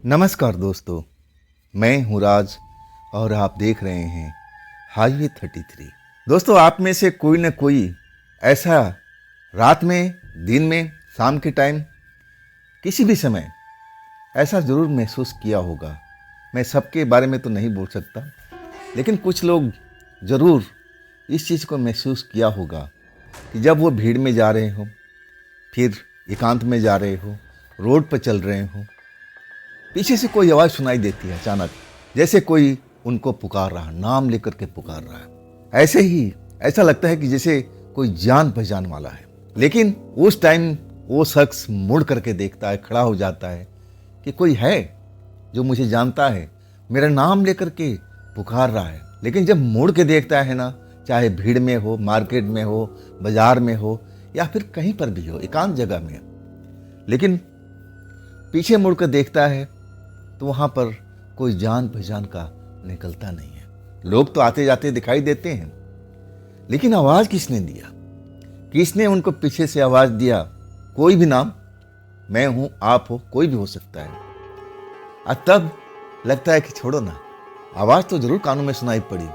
नमस्कार दोस्तों, मैं हूँ राज और आप देख रहे हैं हाईवे 33। दोस्तों, आप में से कोई न कोई ऐसा रात में, दिन में, शाम के टाइम, किसी भी समय ऐसा ज़रूर महसूस किया होगा। मैं सबके बारे में तो नहीं बोल सकता, लेकिन कुछ लोग ज़रूर इस चीज़ को महसूस किया होगा कि जब वो भीड़ में जा रहे हो, फिर एकांत में जा रहे हो, रोड पर चल रहे हो, पीछे से कोई आवाज़ सुनाई देती है अचानक, जैसे कोई उनको पुकार रहा, नाम लेकर के पुकार रहा है। ऐसे ही ऐसा लगता है कि जैसे कोई जान पहचान वाला है। लेकिन उस टाइम वो शख्स मुड़ करके देखता है, खड़ा हो जाता है कि कोई है जो मुझे जानता है, मेरा नाम लेकर के पुकार रहा है। लेकिन जब मुड़ के देखता है ना, चाहे भीड़ में हो, मार्केट में हो, बाजार में हो, या फिर कहीं पर भी हो, एकांत जगह में, लेकिन पीछे मुड़ कर देखता है तो वहाँ पर कोई जान पहचान का निकलता नहीं है। लोग तो आते जाते दिखाई देते हैं, लेकिन आवाज़ किसने दिया? किसने उनको पीछे से आवाज़ दिया? कोई भी नाम, मैं हूँ, आप हो, कोई भी हो सकता है। और तब लगता है कि छोड़ो ना, आवाज़ तो ज़रूर कानों में सुनाई पड़ी,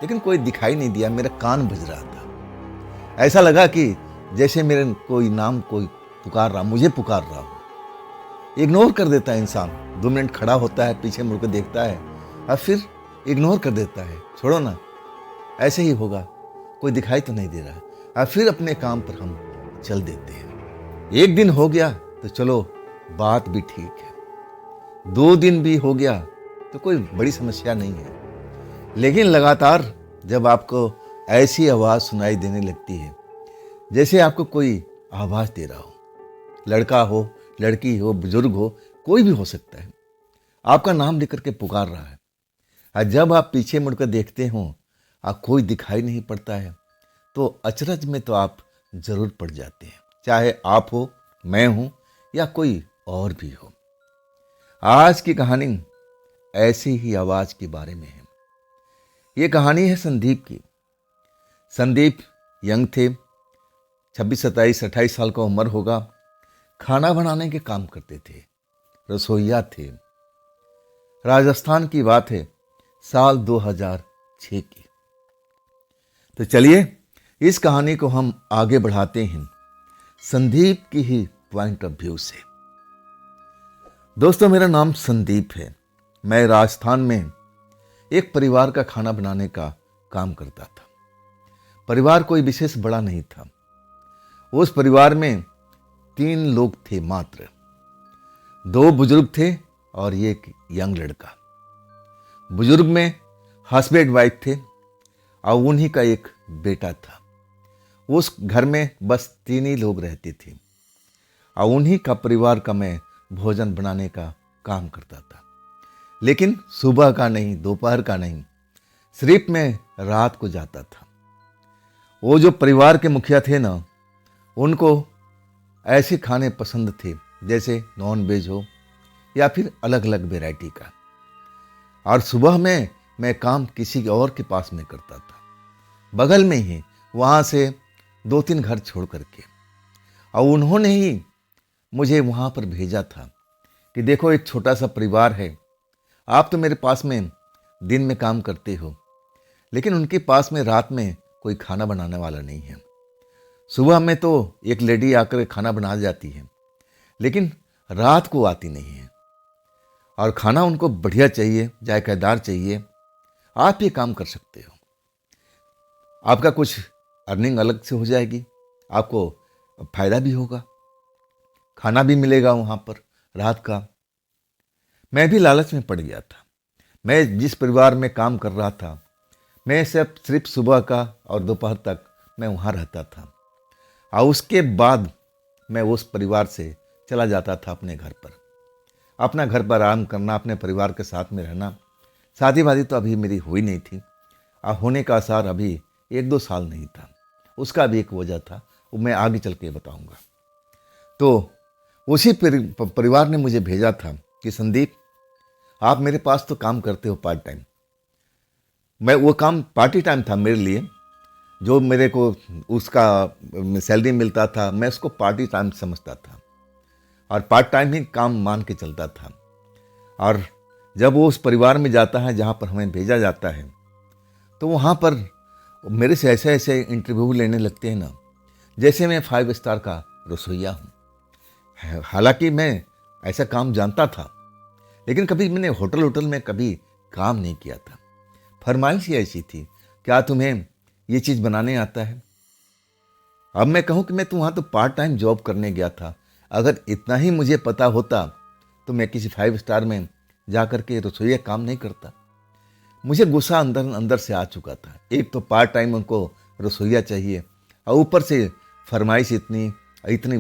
लेकिन कोई दिखाई नहीं दिया, मेरा कान बज रहा था। ऐसा लगा कि जैसे मेरे कोई नाम कोई पुकार रहा, मुझे पुकार रहा हो। इग्नोर कर देता है इंसान। 2 मिनट खड़ा होता है, पीछे मुड़कर देखता है और फिर इग्नोर कर देता है, छोड़ो ना, ऐसे ही होगा, कोई दिखाई तो नहीं दे रहा, और फिर अपने काम पर हम चल देते हैं। 1 दिन हो गया तो चलो, बात भी ठीक है। 2 दिन भी हो गया तो कोई बड़ी समस्या नहीं है। लेकिन लगातार जब आपको ऐसी आवाज़ सुनाई देने लगती है, जैसे आपको कोई आवाज़ दे रहा हो, लड़का हो, लड़की हो, बुजुर्ग हो, कोई भी हो सकता है, आपका नाम लेकर के पुकार रहा है, और जब आप पीछे मुड़कर देखते हो और कोई दिखाई नहीं पड़ता है, तो अचरज में तो आप जरूर पड़ जाते हैं। चाहे आप हो, मैं हूं, या कोई और भी हो। आज की कहानी ऐसी ही आवाज के बारे में है। ये कहानी है संदीप की। संदीप यंग थे, 26, 27, 28 साल का उम्र होगा। खाना बनाने के काम करते थे, रसोइया थे। राजस्थान की बात है, साल 2006 की। तो चलिए इस कहानी को हम आगे बढ़ाते हैं संदीप की ही पॉइंट ऑफ व्यू से। दोस्तों, मेरा नाम संदीप है। मैं राजस्थान में एक परिवार का खाना बनाने का काम करता था। परिवार कोई विशेष बड़ा नहीं था। उस परिवार में 3 लोग थे मात्र। 2 बुजुर्ग थे और एक यंग लड़का। बुजुर्ग में हस्बैंड वाइफ थे और उन्हीं का एक बेटा था। उस घर में बस 3 ही लोग रहते थे और उन्हीं का परिवार का मैं भोजन बनाने का काम करता था। लेकिन सुबह का नहीं, दोपहर का नहीं, सिर्फ मैं रात को जाता था। वो जो परिवार के मुखिया थे ना, उनको ऐसे खाने पसंद थे जैसे नॉन वेज हो या फिर अलग अलग वैरायटी का। और सुबह में मैं काम किसी और के पास में करता था, बगल में ही, वहाँ से 2-3 घर छोड़ करके। और उन्होंने ही मुझे वहाँ पर भेजा था कि देखो, एक छोटा सा परिवार है, आप तो मेरे पास में दिन में काम करते हो, लेकिन उनके पास में रात में कोई खाना बनाने वाला नहीं है। सुबह में तो एक लेडी आकर खाना बना जाती है, लेकिन रात को आती नहीं है। और खाना उनको बढ़िया चाहिए, जायकेदार चाहिए। आप ये काम कर सकते हो, आपका कुछ अर्निंग अलग से हो जाएगी, आपको फायदा भी होगा, खाना भी मिलेगा वहाँ पर रात का। मैं भी लालच में पड़ गया था। मैं जिस परिवार में काम कर रहा था, मैं सिर्फ सुबह का और दोपहर तक मैं वहाँ रहता था, और उसके बाद मैं उस परिवार से चला जाता था अपने घर पर। अपना घर पर आराम करना, अपने परिवार के साथ में रहना। शादी वादी तो अभी मेरी हुई नहीं थी, और होने का आसार अभी 1-2 साल नहीं था। उसका भी एक वजह था, वो मैं आगे चल के बताऊँगा। तो उसी परिवार ने मुझे भेजा था कि संदीप, आप मेरे पास तो काम करते हो पार्ट टाइम। मैं वो काम पार्टी टाइम था मेरे लिए, जो मेरे को उसका सैलरी मिलता था, मैं उसको पार्टी टाइम समझता था और पार्ट टाइम ही काम मान के चलता था। और जब वो उस परिवार में जाता है जहाँ पर हमें भेजा जाता है, तो वहाँ पर मेरे से ऐसे ऐसे इंटरव्यू लेने लगते हैं ना, जैसे मैं 5 स्टार का रसोइया हूँ। हालांकि मैं ऐसा काम जानता था, लेकिन कभी मैंने होटल में कभी काम नहीं किया था। फरमाइश ही ऐसी थी, क्या तुम्हें ये चीज़ बनाने आता है? अब मैं कहूँ कि मैं तो वहाँ तो पार्ट टाइम जॉब करने गया था। अगर इतना ही मुझे पता होता तो मैं किसी 5 स्टार में जा कर के रसोइया काम नहीं करता। मुझे गुस्सा अंदर अंदर से आ चुका था। एक तो पार्ट टाइम उनको रसोइया चाहिए और ऊपर से फरमाइश इतनी इतनी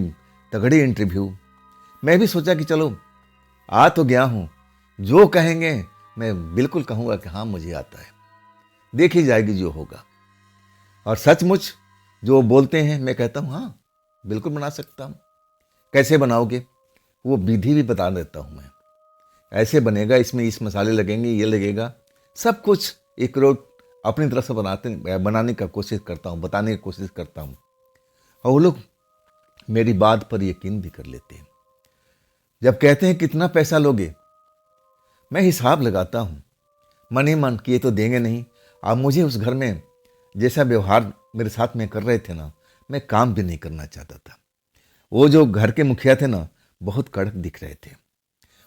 तगड़ी इंटरव्यू। मैं भी सोचा कि चलो आ तो गया हूँ, जो कहेंगे मैं बिल्कुल कहूँगा कि हाँ मुझे आता है, देखी जाएगी जो होगा। और सचमुच जो बोलते हैं मैं कहता हूँ हाँ बिल्कुल बना सकता हूँ। कैसे बनाओगे? वो विधि भी बता देता हूँ मैं, ऐसे बनेगा, इसमें इस मसाले लगेंगे, ये लगेगा, सब कुछ एक रोट अपनी तरफ से बनाने का कोशिश करता हूँ, बताने की कोशिश करता हूँ। और वो लोग मेरी बात पर यकीन भी कर लेते हैं। जब कहते हैं कितना पैसा लोगे, मैं हिसाब लगाता हूँ मन ही मन कि ये तो देंगे नहीं। अब मुझे उस घर में जैसा व्यवहार मेरे साथ में कर रहे थे ना, मैं काम भी नहीं करना चाहता था। वो जो घर के मुखिया थे ना, बहुत कड़क दिख रहे थे।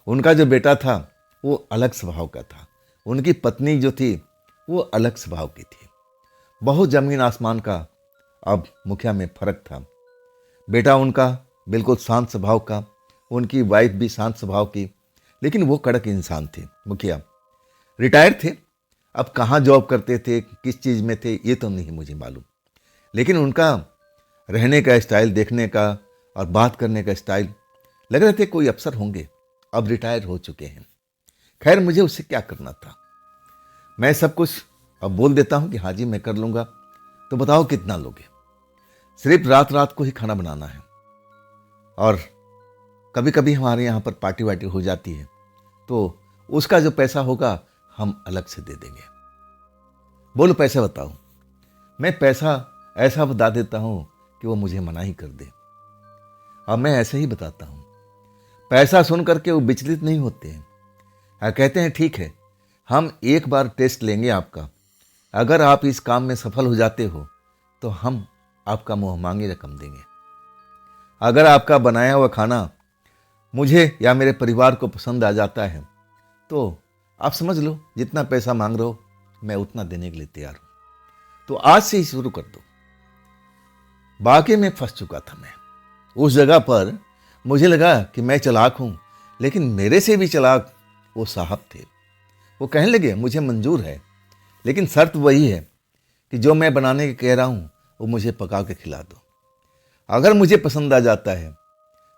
उनका जो बेटा था वो अलग स्वभाव का था, उनकी पत्नी जो थी वो अलग स्वभाव की थी। बहुत जमीन आसमान का अब मुखिया में फर्क था। बेटा उनका बिल्कुल शांत स्वभाव का, उनकी वाइफ भी शांत स्वभाव की, लेकिन वो कड़क इंसान थे। मुखिया रिटायर थे, अब कहाँ जॉब करते थे, किस चीज़ में थे, ये तो नहीं मुझे मालूम, लेकिन उनका रहने का स्टाइल, देखने का और बात करने का स्टाइल, लग रहे थे कोई अफसर होंगे, अब रिटायर हो चुके हैं। खैर मुझे उससे क्या करना था, मैं सब कुछ अब बोल देता हूँ कि हाँ जी मैं कर लूँगा। तो बताओ कितना लोगे? सिर्फ रात रात को ही खाना बनाना है, और कभी कभी हमारे यहाँ पर पार्टी वार्टी हो जाती है, तो उसका जो पैसा होगा हम अलग से दे देंगे। बोलो पैसा बताओ। मैं पैसा ऐसा बता देता हूँ कि वो मुझे मना ही कर दे। अब मैं ऐसे ही बताता हूँ, पैसा सुन करके वो विचलित नहीं होते हैं। कहते हैं ठीक है, हम एक बार टेस्ट लेंगे आपका, अगर आप इस काम में सफल हो जाते हो तो हम आपका मुँह मांगी रकम देंगे। अगर आपका बनाया हुआ खाना मुझे या मेरे परिवार को पसंद आ जाता है तो आप समझ लो जितना पैसा मांग रहे हो मैं उतना देने के लिए तैयार हूँ। तो आज से ही शुरू कर दो। बाकी में फंस चुका था मैं उस जगह पर। मुझे लगा कि मैं चालाक हूँ, लेकिन मेरे से भी चालाक वो साहब थे। वो कहने लगे मुझे मंजूर है, लेकिन शर्त वही है कि जो मैं बनाने के कह रहा हूँ वो मुझे पका के खिला दो। अगर मुझे पसंद आ जाता है,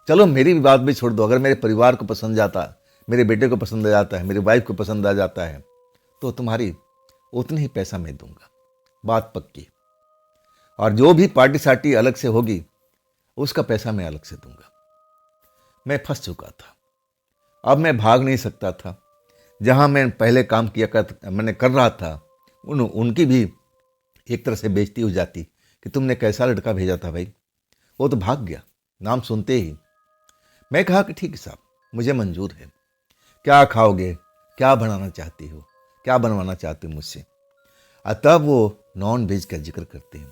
चलो मेरी भी बात भी छोड़ दो, अगर मेरे परिवार को पसंद जाता, मेरे बेटे को पसंद आ जाता है, मेरी वाइफ को पसंद आ जाता है, तो तुम्हारी उतनी ही पैसा मैं दूंगा, बात पक्की। और जो भी पार्टी सार्टी अलग से होगी उसका पैसा मैं अलग से दूंगा। मैं फंस चुका था, अब मैं भाग नहीं सकता था। जहां मैं पहले काम मैंने कर रहा था, उनकी भी एक तरह से बेइज्जती हो जाती कि तुमने कैसा लड़का भेजा था भाई, वो तो भाग गया नाम सुनते ही। मैं कहा कि ठीक है साहब, मुझे मंजूर है। क्या खाओगे, क्या बनाना चाहती हो, क्या बनवाना चाहते हो मुझसे? तब वो नॉन वेज का जिक्र करते हैं।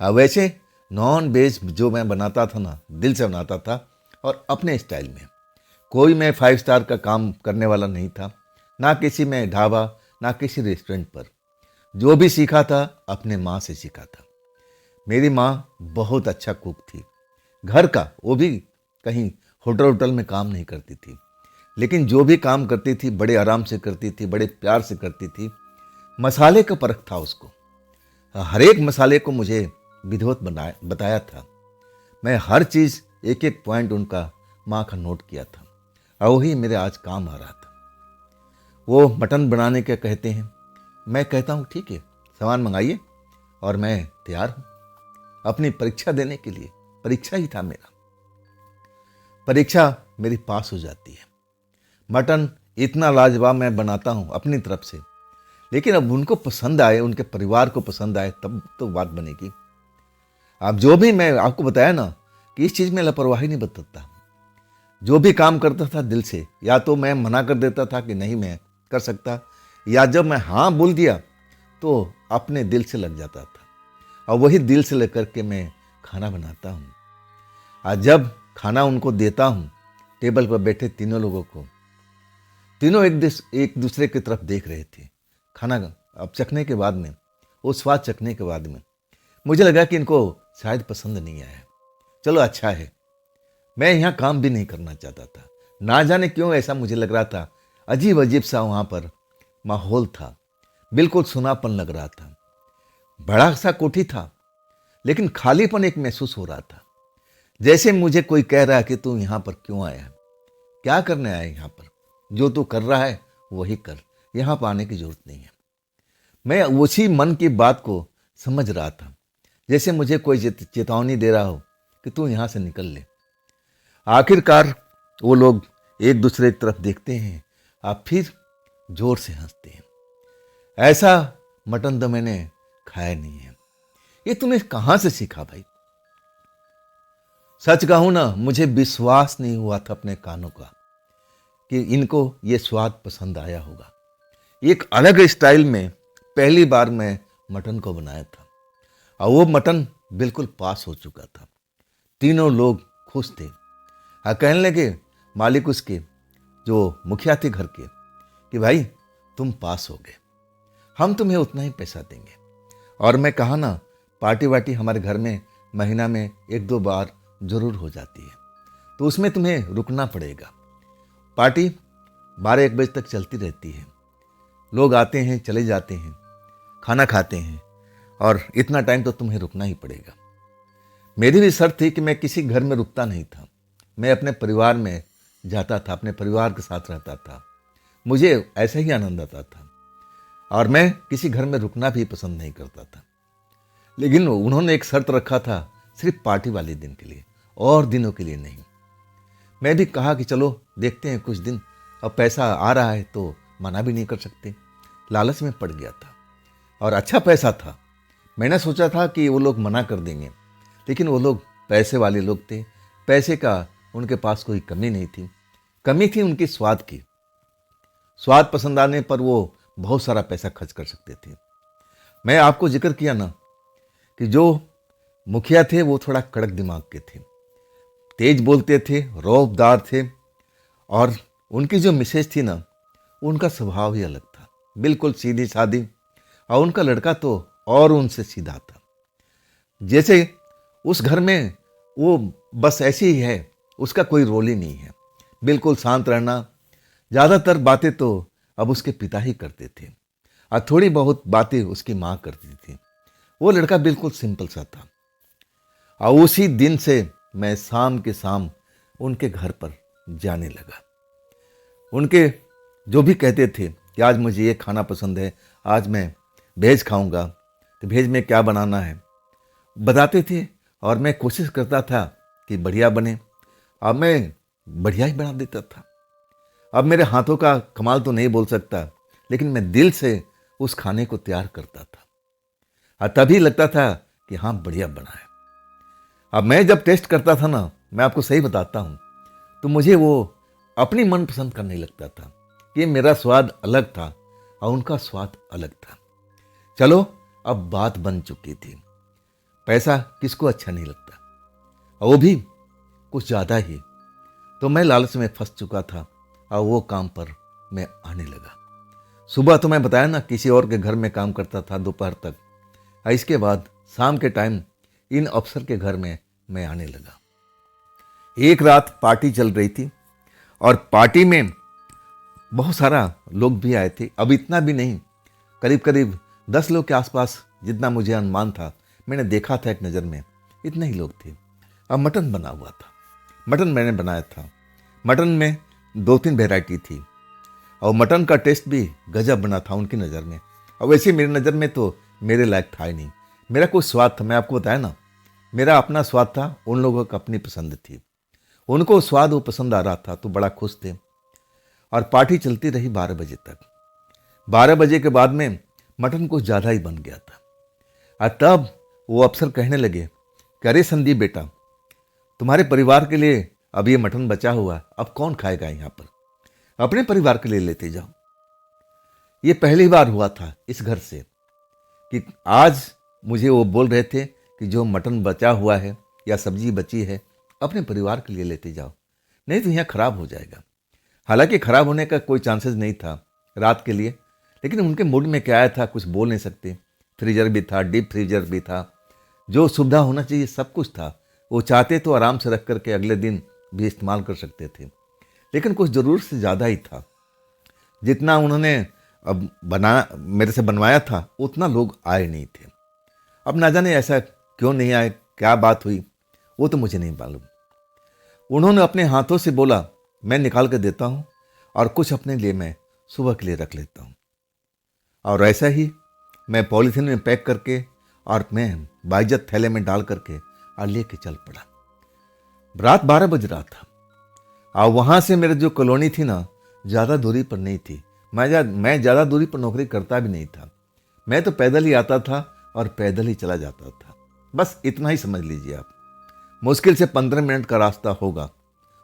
वैसे नॉन वेज जो मैं बनाता था ना, दिल से बनाता था और अपने स्टाइल में। कोई मैं 5 स्टार का काम करने वाला नहीं था, ना किसी में ढाबा, ना किसी रेस्टोरेंट पर। जो भी सीखा था अपने माँ से सीखा था। मेरी माँ बहुत अच्छा कुक थी, घर का, वो भी कहीं होटल में काम नहीं करती थी, लेकिन जो भी काम करती थी बड़े आराम से करती थी, बड़े प्यार से करती थी। मसाले का परख था उसको, हर एक मसाले को मुझे विधिवत बताया था। मैं हर चीज़ एक एक पॉइंट उनका माँ का नोट किया था, और वही मेरे आज काम आ रहा था। वो मटन बनाने के कहते हैं, मैं कहता हूँ ठीक है सामान मंगाइए और मैं तैयार हूँ अपनी परीक्षा देने के लिए। परीक्षा ही था मेरा, परीक्षा मेरी पास हो जाती है। मटन इतना लाजवाब मैं बनाता हूँ अपनी तरफ से, लेकिन अब उनको पसंद आए, उनके परिवार को पसंद आए, तब तो बात बनेगी। अब जो भी मैं आपको बताया ना कि इस चीज़ में लापरवाही नहीं बरतता। जो भी काम करता था दिल से, या तो मैं मना कर देता था कि नहीं मैं कर सकता, या जब मैं हाँ बोल दिया तो अपने दिल से लग जाता था, और वही दिल से लेकर के मैं खाना बनाता हूँ। आज जब खाना उनको देता हूँ, टेबल पर बैठे तीनों लोगों को, तीनों एक दूसरे की तरफ देख रहे थे। खाना अब चखने के बाद में, वो स्वाद चखने के बाद में मुझे लगा कि इनको शायद पसंद नहीं आया। चलो अच्छा है, मैं यहाँ काम भी नहीं करना चाहता था। ना जाने क्यों ऐसा मुझे लग रहा था, अजीब अजीब सा वहाँ पर माहौल था, बिल्कुल सुनापन लग रहा था। बड़ा सा कोठी था, लेकिन खालीपन एक महसूस हो रहा था, जैसे मुझे कोई कह रहा है कि तू यहाँ पर क्यों आया, क्या करने आया यहाँ पर, जो तू कर रहा है वही कर, यहाँ पर आने की जरूरत नहीं है। मैं उसी मन की बात को समझ रहा था, जैसे मुझे कोई चेतावनी दे रहा हो कि तू यहाँ से निकल ले। आखिरकार वो लोग एक दूसरे की तरफ देखते हैं, आप फिर जोर से हंसते हैं। ऐसा मटन तो मैंने खाया नहीं है। ये तूने कहाँ से सीखा भाई? सच कहूं ना, मुझे विश्वास नहीं हुआ था अपने कानों का कि इनको ये स्वाद पसंद आया होगा। एक अलग स्टाइल में पहली बार मैं मटन को बनाया था, और वो मटन बिल्कुल पास हो चुका था। तीनों लोग खुश थे, और कहने लगे मालिक उसके, जो मुखिया थे घर के, कि भाई तुम पास हो गए, हम तुम्हें उतना ही पैसा देंगे। और मैं कहा ना, पार्टी वार्टी हमारे घर में महीना में 1-2 बार जरूर हो जाती है, तो उसमें तुम्हें रुकना पड़ेगा। पार्टी 12-1 बजे तक चलती रहती है, लोग आते हैं चले जाते हैं, खाना खाते हैं, और इतना टाइम तो तुम्हें रुकना ही पड़ेगा। मेरी भी शर्त थी कि मैं किसी घर में रुकता नहीं था, मैं अपने परिवार में जाता था, अपने परिवार के साथ रहता था, मुझे ऐसा ही आनंद आता था, और मैं किसी घर में रुकना भी पसंद नहीं करता था। लेकिन उन्होंने एक शर्त रखा था, सिर्फ पार्टी वाले दिन के लिए, और दिनों के लिए नहीं। मैं भी कहा कि चलो देखते हैं कुछ दिन, अब पैसा आ रहा है तो मना भी नहीं कर सकते। लालच में पड़ गया था, और अच्छा पैसा था। मैंने सोचा था कि वो लोग मना कर देंगे, लेकिन वो लोग पैसे वाले लोग थे, पैसे का उनके पास कोई कमी नहीं थी। कमी थी उनकी स्वाद की। स्वाद पसंद आने पर वो बहुत सारा पैसा खर्च कर सकते थे। मैं आपको जिक्र किया ना कि जो मुखिया थे वो थोड़ा कड़क दिमाग के थे, तेज बोलते थे, रौबदार थे, और उनकी जो मिसेज थी ना, उनका स्वभाव ही अलग था, बिल्कुल सीधी सादी, और उनका लड़का तो और उनसे सीधा था। जैसे उस घर में वो बस ऐसे ही है, उसका कोई रोल ही नहीं है, बिल्कुल शांत रहना। ज़्यादातर बातें तो अब उसके पिता ही करते थे, और थोड़ी बहुत बातें उसकी माँ करती थी। वो लड़का बिल्कुल सिंपल सा था। और उसी दिन से मैं शाम के शाम उनके घर पर जाने लगा। उनके जो भी कहते थे कि आज मुझे ये खाना पसंद है, आज मैं भेज खाऊंगा, तो भेज में क्या बनाना है बताते थे, और मैं कोशिश करता था कि बढ़िया बने। अब मैं बढ़िया ही बना देता था। अब मेरे हाथों का कमाल तो नहीं बोल सकता, लेकिन मैं दिल से उस खाने को तैयार करता था, और तभी लगता था कि हाँ बढ़िया बना है। अब मैं जब टेस्ट करता था ना, मैं आपको सही बताता हूँ, तो मुझे वो अपनी मनपसंद का नहीं लगता था, कि मेरा स्वाद अलग था और उनका स्वाद अलग था। चलो अब बात बन चुकी थी। पैसा किसको अच्छा नहीं लगता, और वो भी कुछ ज़्यादा ही। तो मैं लालच में फंस चुका था, और वो काम पर मैं आने लगा। सुबह तो मैं बताया ना किसी और के घर में काम करता था दोपहर तक, और इसके बाद शाम के टाइम इन अफसर के घर में मैं आने लगा। एक रात पार्टी चल रही थी, और पार्टी में बहुत सारा लोग भी आए थे। अब इतना भी नहीं, करीब करीब 10 लोग के आसपास, जितना मुझे अनुमान था, मैंने देखा था एक नज़र में, इतने ही लोग थे। अब मटन बना हुआ था, मटन मैंने बनाया था। मटन में 2-3 वैरायटी थी, और मटन का टेस्ट भी गजब बना था उनकी नज़र में। और वैसे मेरी नज़र में तो मेरे लायक था ही नहीं। मेरा कुछ स्वाद था, मैं आपको बताया ना, मेरा अपना स्वाद था, उन लोगों को अपनी पसंद थी। उनको स्वाद वो पसंद आ रहा था, तो बड़ा खुश थे। और पार्टी चलती रही 12 बजे तक। 12 बजे के बाद में मटन कुछ ज़्यादा ही बन गया था, और तब वो अफसर कहने लगे कि अरे संदीप बेटा, तुम्हारे परिवार के लिए अब ये मटन बचा हुआ है, अब कौन खाएगा यहाँ पर, अपने परिवार के लिए लेते जाओ। ये पहली बार हुआ था इस घर से कि आज मुझे वो बोल रहे थे कि जो मटन बचा हुआ है या सब्जी बची है अपने परिवार के लिए लेते जाओ, नहीं तो यहाँ खराब हो जाएगा। हालांकि खराब होने का कोई चांसेस नहीं था रात के लिए, लेकिन उनके मूड में क्या आया था कुछ बोल नहीं सकते। फ्रीजर भी था, डीप फ्रीजर भी था, जो सुविधा होना चाहिए सब कुछ था। वो चाहते तो आराम से रख करके अगले दिन भी इस्तेमाल कर सकते थे, लेकिन कुछ ज़रूरत से ज़्यादा ही था। जितना उन्होंने अब मेरे से बनवाया था उतना लोग आए नहीं थे। अब ना जाने ऐसा क्यों नहीं आए, क्या बात हुई, वो तो मुझे नहीं मालूम। उन्होंने अपने हाथों से बोला मैं निकाल कर देता हूँ और कुछ अपने लिए मैं सुबह के लिए रख लेता हूँ। और ऐसा ही मैं पॉलीथीन में पैक करके और मैं बाइज्जत थैले में डाल करके और लेके चल पड़ा। रात 12 बज रहा था और वहाँ से मेरे जो कॉलोनी थी ना ज़्यादा दूरी पर नहीं थी। मैं ज़्यादा दूरी पर नौकरी करता भी नहीं था। मैं तो पैदल ही आता था और पैदल ही चला जाता था। बस इतना ही समझ लीजिए आप। मुश्किल से 15 मिनट का रास्ता होगा।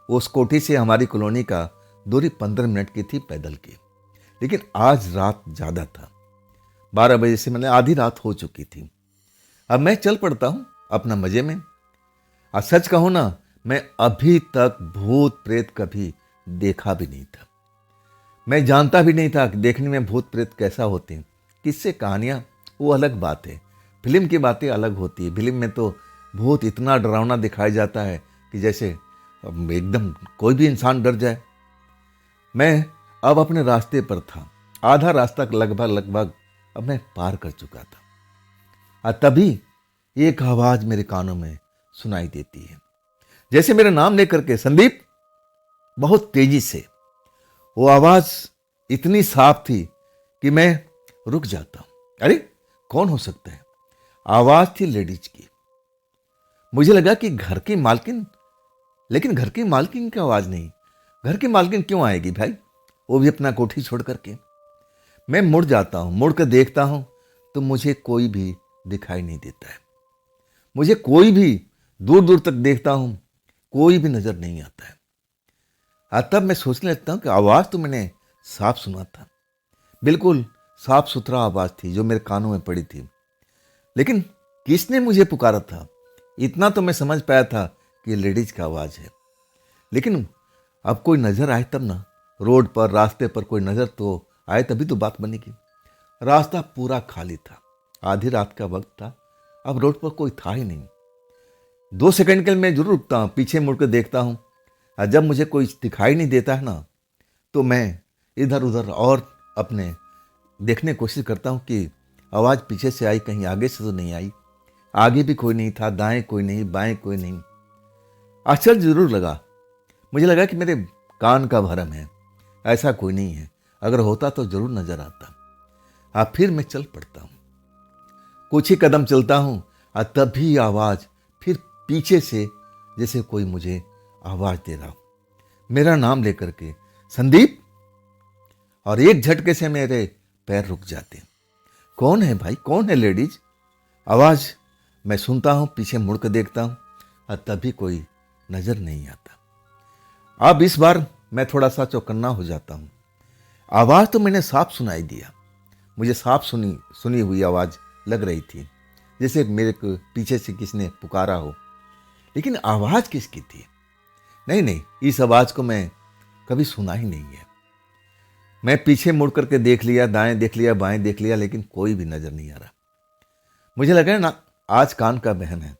उस कोठी से हमारी कॉलोनी का दूरी 15 मिनट की थी पैदल की। लेकिन आज रात ज़्यादा था, 12 बजे से मैंने आधी रात हो चुकी थी। अब मैं चल पड़ता हूँ अपना मज़े में। और सच कहूँ ना, मैं अभी तक भूत प्रेत कभी देखा भी नहीं था। मैं जानता भी नहीं था कि देखने में भूत प्रेत कैसा होते हैं। किससे कहानियाँ वो अलग बात है, फिल्म की बातें अलग होती है। फिल्म में तो भूत इतना डरावना दिखाया जाता है कि जैसे एकदम कोई भी इंसान डर जाए। मैं अब अपने रास्ते पर था, आधा रास्ता लगभग अब मैं पार कर चुका था। और तभी एक आवाज़ मेरे कानों में सुनाई देती है, जैसे मेरा नाम लेकर के, संदीप। बहुत तेजी से वो आवाज़ इतनी साफ थी कि मैं रुक जाता हूँ। अरे कौन हो सकता है? आवाज़ थी लेडीज की। मुझे लगा कि घर की मालकिन, लेकिन घर की मालकिन की आवाज़ नहीं। घर की मालकिन क्यों आएगी भाई, वो भी अपना कोठी छोड़ करके। मैं मुड़ जाता हूँ, मुड़ कर देखता हूँ तो मुझे कोई भी दिखाई नहीं देता है। मुझे कोई भी, दूर दूर तक देखता हूँ कोई भी नज़र नहीं आता है। और तब मैं सोचने लगता हूँ कि आवाज़ तो मैंने साफ सुना था, बिल्कुल साफ सुथरा आवाज़ थी जो मेरे कानों में पड़ी थी। लेकिन किसने मुझे पुकारा था, इतना तो मैं समझ पाया था कि लेडीज की आवाज़ है। लेकिन अब कोई नज़र आए तब ना, रोड पर, रास्ते पर कोई नज़र तो आए तभी तो बात बनेगी। रास्ता पूरा खाली था, आधी रात का वक्त था, अब रोड पर कोई था ही नहीं। 2 सेकंड के लिए मैं जरूर रुकता हूँ, पीछे मुड़कर देखता हूँ। और जब मुझे कोई दिखाई नहीं देता है ना, तो मैं इधर उधर और अपने देखने की कोशिश करता हूँ कि आवाज़ पीछे से आई, कहीं आगे से तो नहीं आई। आगे भी कोई नहीं था, दाएं कोई नहीं, बाएं कोई नहीं। आश्चर्य जरूर लगा, मुझे लगा कि मेरे कान का भरम है, ऐसा कोई नहीं है। अगर होता तो जरूर नजर आता। अब फिर मैं चल पड़ता हूँ, कुछ ही कदम चलता हूँ और तभी आवाज़ फिर पीछे से, जैसे कोई मुझे आवाज़ दे रहा हो, मेरा नाम लेकर के, संदीप। और एक झटके से मेरे पैर रुक जाते। कौन है भाई, कौन है लेडीज? आवाज़ मैं सुनता हूँ, पीछे मुड़ कर देखता हूँ और तभी कोई नज़र नहीं आता। अब इस बार मैं थोड़ा सा चौकन्ना हो जाता हूँ। आवाज़ तो मैंने साफ सुनाई दिया, मुझे साफ सुनी हुई आवाज़ लग रही थी, जैसे मेरे को पीछे से किसने पुकारा हो। लेकिन आवाज़ किसकी थी? नहीं, इस आवाज़ को मैं कभी सुना ही नहीं है। मैं पीछे मुड़ करके देख लिया, दाएं देख लिया, बाएं देख लिया, लेकिन कोई भी नज़र नहीं आ रहा। मुझे लगा ना, आज कान का बहन है,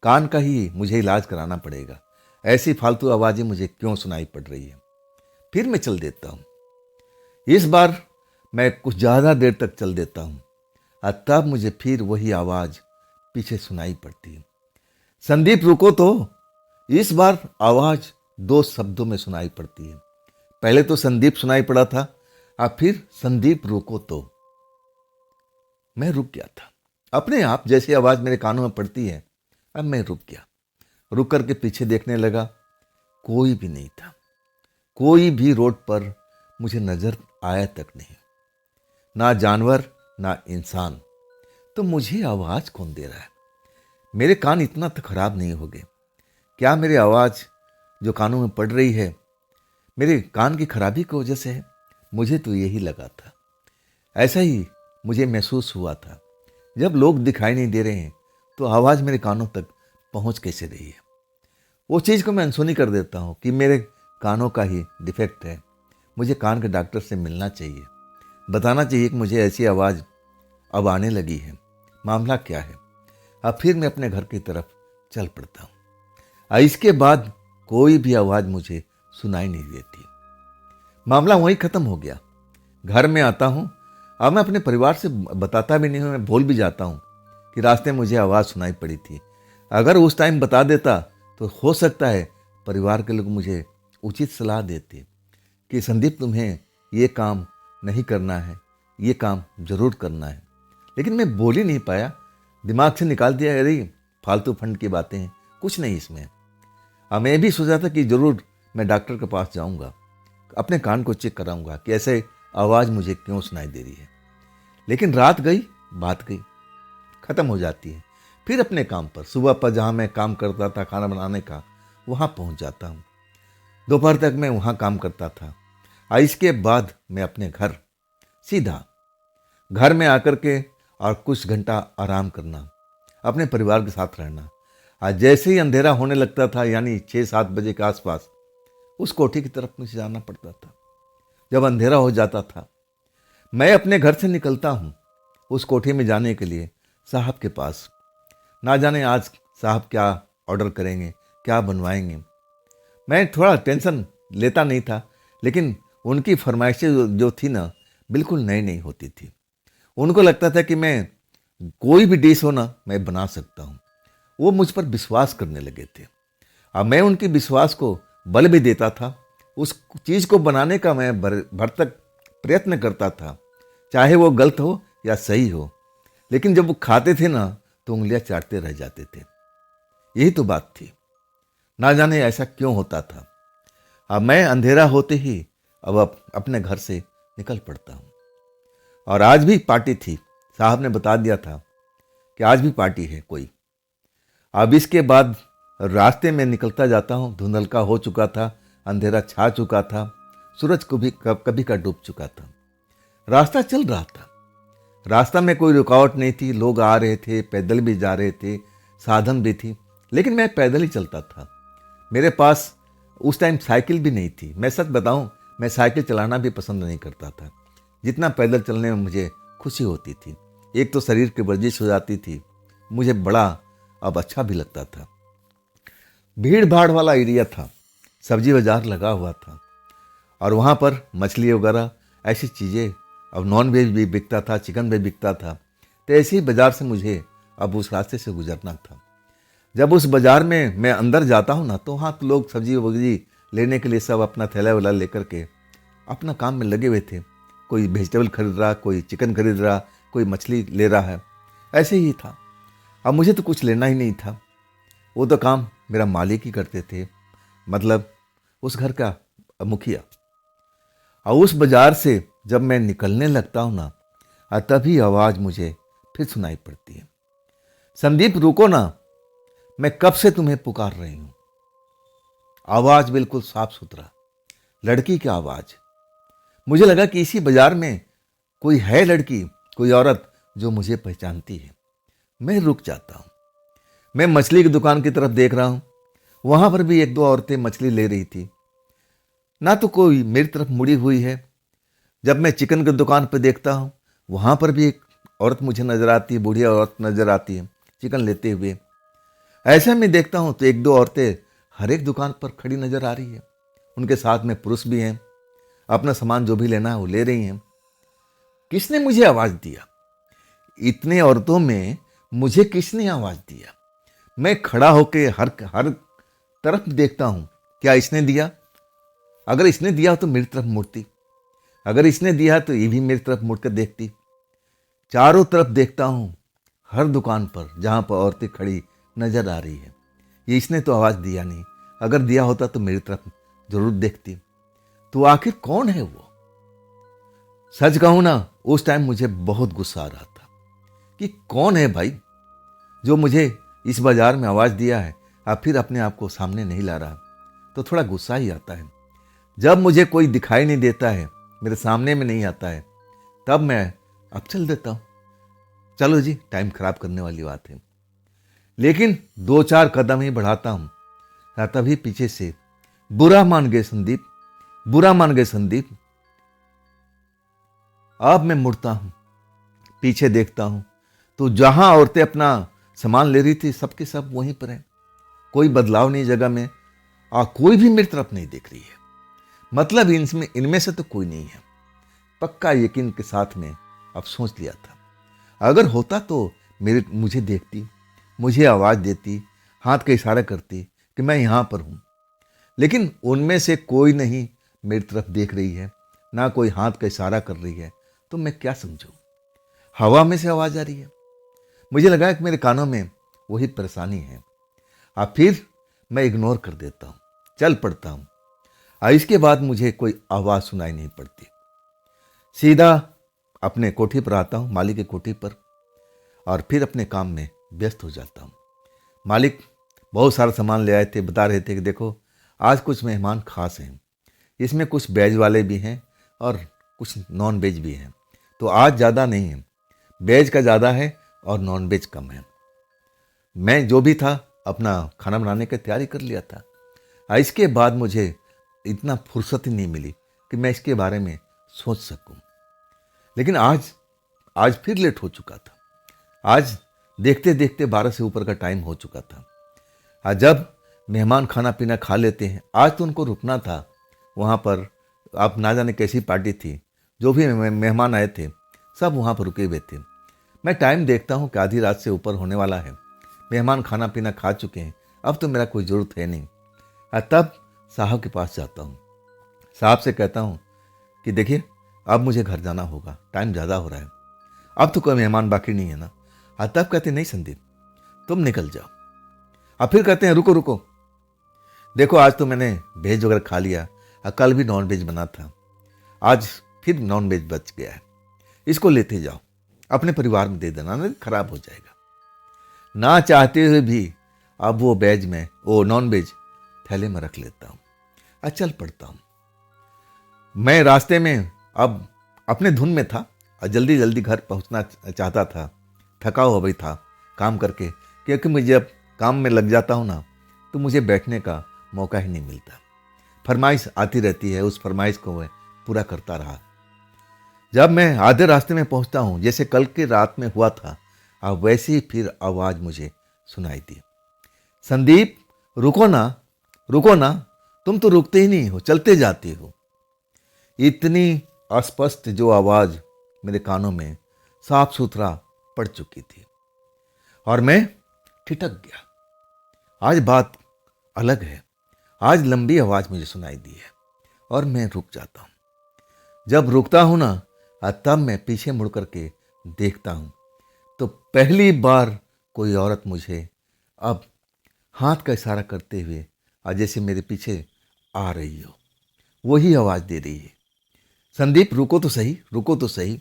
कान का ही मुझे इलाज कराना पड़ेगा। ऐसी फालतू आवाज़ें मुझे क्यों सुनाई पड़ रही है। फिर मैं चल देता हूँ। इस बार मैं कुछ ज़्यादा देर तक चल देता हूँ और तब मुझे फिर वही आवाज़ पीछे सुनाई पड़ती है, संदीप रुको। तो इस बार आवाज़ 2 शब्दों में सुनाई पड़ती है। पहले तो संदीप सुनाई पड़ा था और फिर संदीप रुको। तो मैं रुक गया था अपने आप, जैसी आवाज़ मेरे कानों में पड़ती है। अब मैं रुक गया, रुक करके पीछे देखने लगा, कोई भी नहीं था, कोई भी रोड पर मुझे नजर आया तक नहीं, ना जानवर ना इंसान। तो मुझे आवाज़ कौन दे रहा है? मेरे कान इतना तो खराब नहीं हो गए? क्या मेरी आवाज़ जो कानों में पड़ रही है मेरे कान की खराबी की वजह से है। मुझे तो यही लगा था, ऐसा ही मुझे महसूस हुआ था। जब लोग दिखाई नहीं दे रहे हैं तो आवाज़ मेरे कानों तक पहुंच कैसे रही है। वो चीज़ को मैं अनसुनी कर देता हूँ कि मेरे कानों का ही डिफेक्ट है। मुझे कान के डॉक्टर से मिलना चाहिए, बताना चाहिए कि मुझे ऐसी आवाज़ अब आने लगी है, मामला क्या है। अब फिर मैं अपने घर की तरफ चल पड़ता हूँ। इसके बाद कोई भी आवाज़ मुझे सुनाई नहीं देती। मामला वहीं ख़त्म हो गया। घर में आता हूँ, अब मैं अपने परिवार से बताता भी नहीं हूँ, मैं भूल भी जाता हूँ कि रास्ते में मुझे आवाज़ सुनाई पड़ी थी। अगर उस टाइम बता देता तो हो सकता है परिवार के लोग मुझे उचित सलाह देते कि संदीप तुम्हें ये काम नहीं करना है, ये काम ज़रूर करना है। लेकिन मैं बोल ही नहीं पाया, दिमाग से निकाल दिया, अरे फालतू फंड की बातें हैं, कुछ नहीं इसमें। मैं भी सोचा था कि ज़रूर मैं डॉक्टर के पास जाऊंगा, अपने कान को चेक कराऊंगा कि ऐसे आवाज़ मुझे क्यों सुनाई दे रही है। लेकिन रात गई, बात गई, ख़त्म हो जाती है। फिर अपने काम पर, सुबह पर जहाँ मैं काम करता था खाना बनाने का, वहाँ पहुँच जाता हूँ। दोपहर तक मैं वहाँ काम करता था। इसके बाद मैं अपने घर, सीधा घर में आकर के और कुछ घंटा आराम करना, अपने परिवार के साथ रहना। आज जैसे ही अंधेरा होने लगता था, यानी 6-7 बजे के आसपास, उस कोठी की तरफ मुझे जाना पड़ता था। जब अंधेरा हो जाता था, मैं अपने घर से निकलता हूँ उस कोठी में जाने के लिए साहब के पास। ना जाने आज साहब क्या ऑर्डर करेंगे, क्या बनवाएंगे। मैं थोड़ा टेंशन लेता नहीं था, लेकिन उनकी फरमाइशें जो थी ना, बिल्कुल नई नई होती थी। उनको लगता था कि मैं कोई भी डिश हो ना, मैं बना सकता हूँ। वो मुझ पर विश्वास करने लगे थे। अब मैं उनके विश्वास को बल भी देता था। उस चीज़ को बनाने का मैं भरसक प्रयत्न करता था, चाहे वो गलत हो या सही हो। लेकिन जब वो खाते थे ना, तो उंगलियां चाटते रह जाते थे। यही तो बात थी, ना जाने ऐसा क्यों होता था। अब मैं अंधेरा होते ही अब अपने घर से निकल पड़ता हूँ। और आज भी पार्टी थी, साहब ने बता दिया था कि आज भी पार्टी है कोई। अब इसके बाद रास्ते में निकलता जाता हूँ। धुंधलका हो चुका था, अंधेरा छा चुका था, सूरज को भी कभी का डूब चुका था। रास्ता चल रहा था, रास्ता में कोई रुकावट नहीं थी। लोग आ रहे थे, पैदल भी जा रहे थे, साधन भी थी, लेकिन मैं पैदल ही चलता था। मेरे पास उस टाइम साइकिल भी नहीं थी। मैं सच बताऊं, मैं साइकिल चलाना भी पसंद नहीं करता था, जितना पैदल चलने में मुझे खुशी होती थी। एक तो शरीर की वर्जिश हो जाती थी, मुझे बड़ा अब अच्छा भी लगता था। भीड़ भाड़ वाला एरिया था, सब्जी बाजार लगा हुआ था, और वहाँ पर मछली वगैरह ऐसी चीज़ें, अब नॉन वेज भी बिकता था, चिकन भी बिकता था। तो ऐसे ही बाज़ार से मुझे अब उस रास्ते से गुजरना था। जब उस बाज़ार में मैं अंदर जाता हूँ ना, तो वहाँ तो लोग सब्जी वब्जी लेने के लिए सब अपना थैला वैला लेकर के अपना काम में लगे हुए थे। कोई वेजिटेबल खरीद रहा, कोई चिकन खरीद रहा, कोई मछली ले रहा है, ऐसे ही था। अब मुझे तो कुछ लेना ही नहीं था, वो तो काम मेरा मालिक ही करते थे, मतलब उस घर का मुखिया। और उस बाज़ार से जब मैं निकलने लगता हूँ ना, तभी आवाज़ मुझे फिर सुनाई पड़ती है, संदीप रुको ना, मैं कब से तुम्हें पुकार रही हूँ। आवाज़ बिल्कुल साफ सुथरा, लड़की की आवाज़। मुझे लगा कि इसी बाज़ार में कोई है लड़की, कोई औरत जो मुझे पहचानती है। मैं रुक जाता हूँ। मैं मछली की दुकान की तरफ देख रहा हूँ, वहाँ पर भी एक दो औरतें मछली ले रही थी, ना तो कोई मेरी तरफ मुड़ी हुई है। जब मैं चिकन की दुकान पर देखता हूँ, वहाँ पर भी एक औरत मुझे नज़र आती है, बूढ़ी औरत नज़र आती है चिकन लेते हुए। ऐसे में देखता हूँ तो एक दो औरतें हर एक दुकान पर खड़ी नज़र आ रही है, उनके साथ में पुरुष भी हैं, अपना सामान जो भी लेना है वो ले रही हैं। किसने मुझे आवाज़ दिया? इतने औरतों में मुझे किसने आवाज़ दिया? मैं खड़ा होके हर तरफ देखता हूँ, क्या इसने दिया? अगर इसने दिया तो मेरी तरफ मुड़ती, अगर इसने दिया तो ये भी मेरी तरफ मुड़कर देखती। चारों तरफ देखता हूँ, हर दुकान पर जहाँ पर औरतें खड़ी नजर आ रही है, ये इसने तो आवाज़ दिया नहीं, अगर दिया होता तो मेरी तरफ जरूर देखती। तो आखिर कौन है वो? सच कहूँ ना, उस टाइम मुझे बहुत गुस्सा आ रहा था कि कौन है भाई जो मुझे इस बाजार में आवाज़ दिया है, अब फिर अपने आप को सामने नहीं ला रहा। तो थोड़ा गुस्सा ही आता है। जब मुझे कोई दिखाई नहीं देता है, मेरे सामने में नहीं आता है, तब मैं अब चल देता हूँ, चलो जी, टाइम खराब करने वाली बात है। लेकिन 2-4 कदम ही बढ़ाता हूँ, तभी पीछे से बुरा मान गए संदीप, बुरा मान गए संदीप। अब मैं मुड़ता हूँ, पीछे देखता हूँ, तो जहां औरतें अपना सामान ले रही थी, सबके सब वहीं पर हैं। कोई बदलाव नहीं जगह में, और कोई भी मेरी तरफ नहीं देख रही है। मतलब इनमें से तो कोई नहीं है। पक्का यकीन के साथ में अब सोच लिया था, अगर होता तो मुझे देखती, मुझे आवाज देती, हाथ का इशारा करती कि मैं यहां पर हूं। लेकिन उनमें से कोई नहीं मेरी तरफ देख रही है, ना कोई हाथ का इशारा कर रही है, तो मैं क्या समझूं। हवा में से आवाज आ रही है, मुझे लगा कि मेरे कानों में वही परेशानी है। अब फिर मैं इग्नोर कर देता हूं, चल पड़ता हूं। इसके बाद मुझे कोई आवाज सुनाई नहीं पड़ती। सीधा अपने कोठी पर आता हूं, मालिक की कोठी पर, और फिर अपने काम में व्यस्त हो जाता हूं। मालिक बहुत सारा सामान ले आए थे, बता रहे थे कि देखो आज कुछ मेहमान खास हैं, इसमें कुछ वेज वाले भी हैं और कुछ नॉन वेज भी हैं, तो आज ज़्यादा नहीं है, वेज का ज़्यादा है और नॉन वेज कम है। मैं जो भी था अपना खाना बनाने की तैयारी कर लिया था। इसके बाद मुझे इतना फुर्सत ही नहीं मिली कि मैं इसके बारे में सोच सकूं। लेकिन आज फिर लेट हो चुका था। आज देखते देखते 12 से ऊपर का टाइम हो चुका था। आज जब मेहमान खाना पीना खा लेते हैं, आज तो उनको रुकना था वहाँ पर। आप ना जाने कैसी पार्टी थी, जो भी मेहमान आए थे सब वहाँ पर रुके हुए थे। मैं टाइम देखता हूँ कि आधी रात से ऊपर होने वाला है, मेहमान खाना पीना खा चुके हैं, अब तो मेरा कोई ज़रूरत है नहीं। तब साहब के पास जाता हूँ, साहब से कहता हूँ कि देखिए अब मुझे घर जाना होगा, टाइम ज़्यादा हो रहा है, अब तो कोई मेहमान बाकी नहीं है ना। तब कहते नहीं संदीप, तुम निकल जाओ। अब फिर कहते हैं रुको रुको, देखो आज तो मैंने वेज वगैरह खा लिया, कल भी नॉन वेज बना था, आज फिर नॉन वेज बच गया है, इसको लेते जाओ, अपने परिवार में दे देना, नहीं खराब हो जाएगा। ना चाहते हुए भी अब वो नॉन वेज थैले में रख लेता हूँ, चल पड़ता हूँ। मैं रास्ते में अब अपने धुन में था और जल्दी जल्दी घर पहुँचना चाहता था, थका हुआ भी था काम करके, क्योंकि मुझे जब काम में लग जाता हूँ ना तो मुझे बैठने का मौका ही नहीं मिलता। फरमाइश आती रहती है, उस फरमाइश को मैं पूरा करता रहा। जब मैं आधे रास्ते में पहुंचता हूं, जैसे कल की रात में हुआ था, अब वैसे ही फिर आवाज मुझे सुनाई दी, संदीप रुको ना, रुको ना, तुम तो रुकते ही नहीं हो, चलते जाते हो। इतनी अस्पष्ट जो आवाज मेरे कानों में साफ सुथरा पड़ चुकी थी और मैं ठिठक गया। आज बात अलग है, आज लंबी आवाज मुझे सुनाई दी है और मैं रुक जाता हूं। जब रुकता हूं ना, तब मैं पीछे मुड़ करके देखता हूं तो पहली बार कोई औरत मुझे अब हाथ का इशारा करते हुए जैसे मेरे पीछे आ रही हो, वही आवाज दे रही है, संदीप रुको तो सही, रुको तो सही।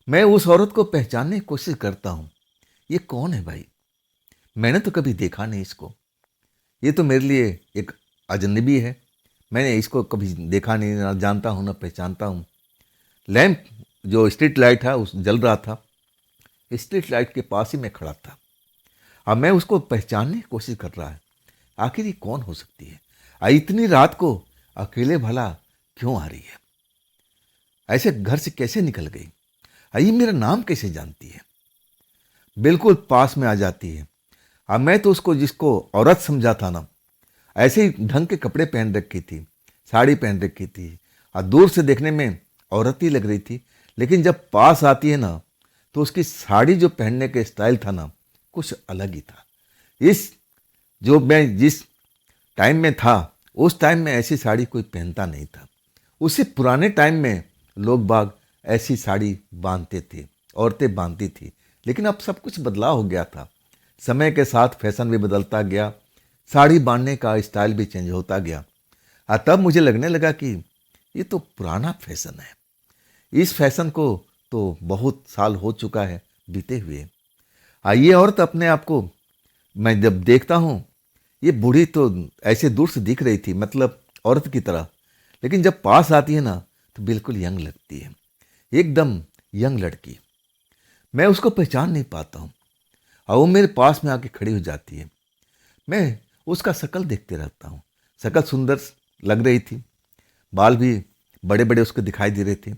मैं उस औरत को पहचानने की कोशिश करता हूं, ये कौन है भाई, मैंने तो कभी देखा नहीं इसको, ये तो मेरे लिए एक अजनबी है, मैंने इसको कभी देखा नहीं, ना जानता हूँ ना पहचानता हूँ। लैंप जो स्ट्रीट लाइट था उस जल रहा था, स्ट्रीट लाइट के पास ही मैं खड़ा था। अब मैं उसको पहचानने की कोशिश कर रहा है, आखिर ये कौन हो सकती है, इतनी रात को अकेले भला क्यों आ रही है, ऐसे घर से कैसे निकल गई, ये मेरा नाम कैसे जानती है, बिल्कुल पास में आ जाती है। अब मैं तो उसको जिसको औरत समझा था ना, ऐसे ही ढंग के कपड़े पहन रखी थी, साड़ी पहन रखी थी, और दूर से देखने में औरत ही लग रही थी, लेकिन जब पास आती है ना तो उसकी साड़ी जो पहनने के स्टाइल था ना कुछ अलग ही था। मैं जिस टाइम में था उस टाइम में ऐसी साड़ी कोई पहनता नहीं था। उससे पुराने टाइम में लोग बाग ऐसी साड़ी बांधते थे, औरतें बांधती थी, लेकिन अब सब कुछ बदलाव हो गया था। समय के साथ फैशन भी बदलता गया, साड़ी बांधने का स्टाइल भी चेंज होता गया। तब मुझे लगने लगा कि ये तो पुराना फैशन है, इस फैशन को तो बहुत साल हो चुका है बीते हुए। ये औरत अपने आप को मैं जब देखता हूँ ये बूढ़ी तो ऐसे दूर से दिख रही थी, मतलब औरत की तरह, लेकिन जब पास आती है ना तो बिल्कुल यंग लगती है, एकदम यंग लड़की। मैं उसको पहचान नहीं पाता हूँ और वो मेरे पास में आके खड़ी हो जाती है। मैं उसका शक्ल देखते रहता हूँ। शक्ल सुंदर लग रही थी, बाल भी बड़े बड़े उसके दिखाई दे रहे थे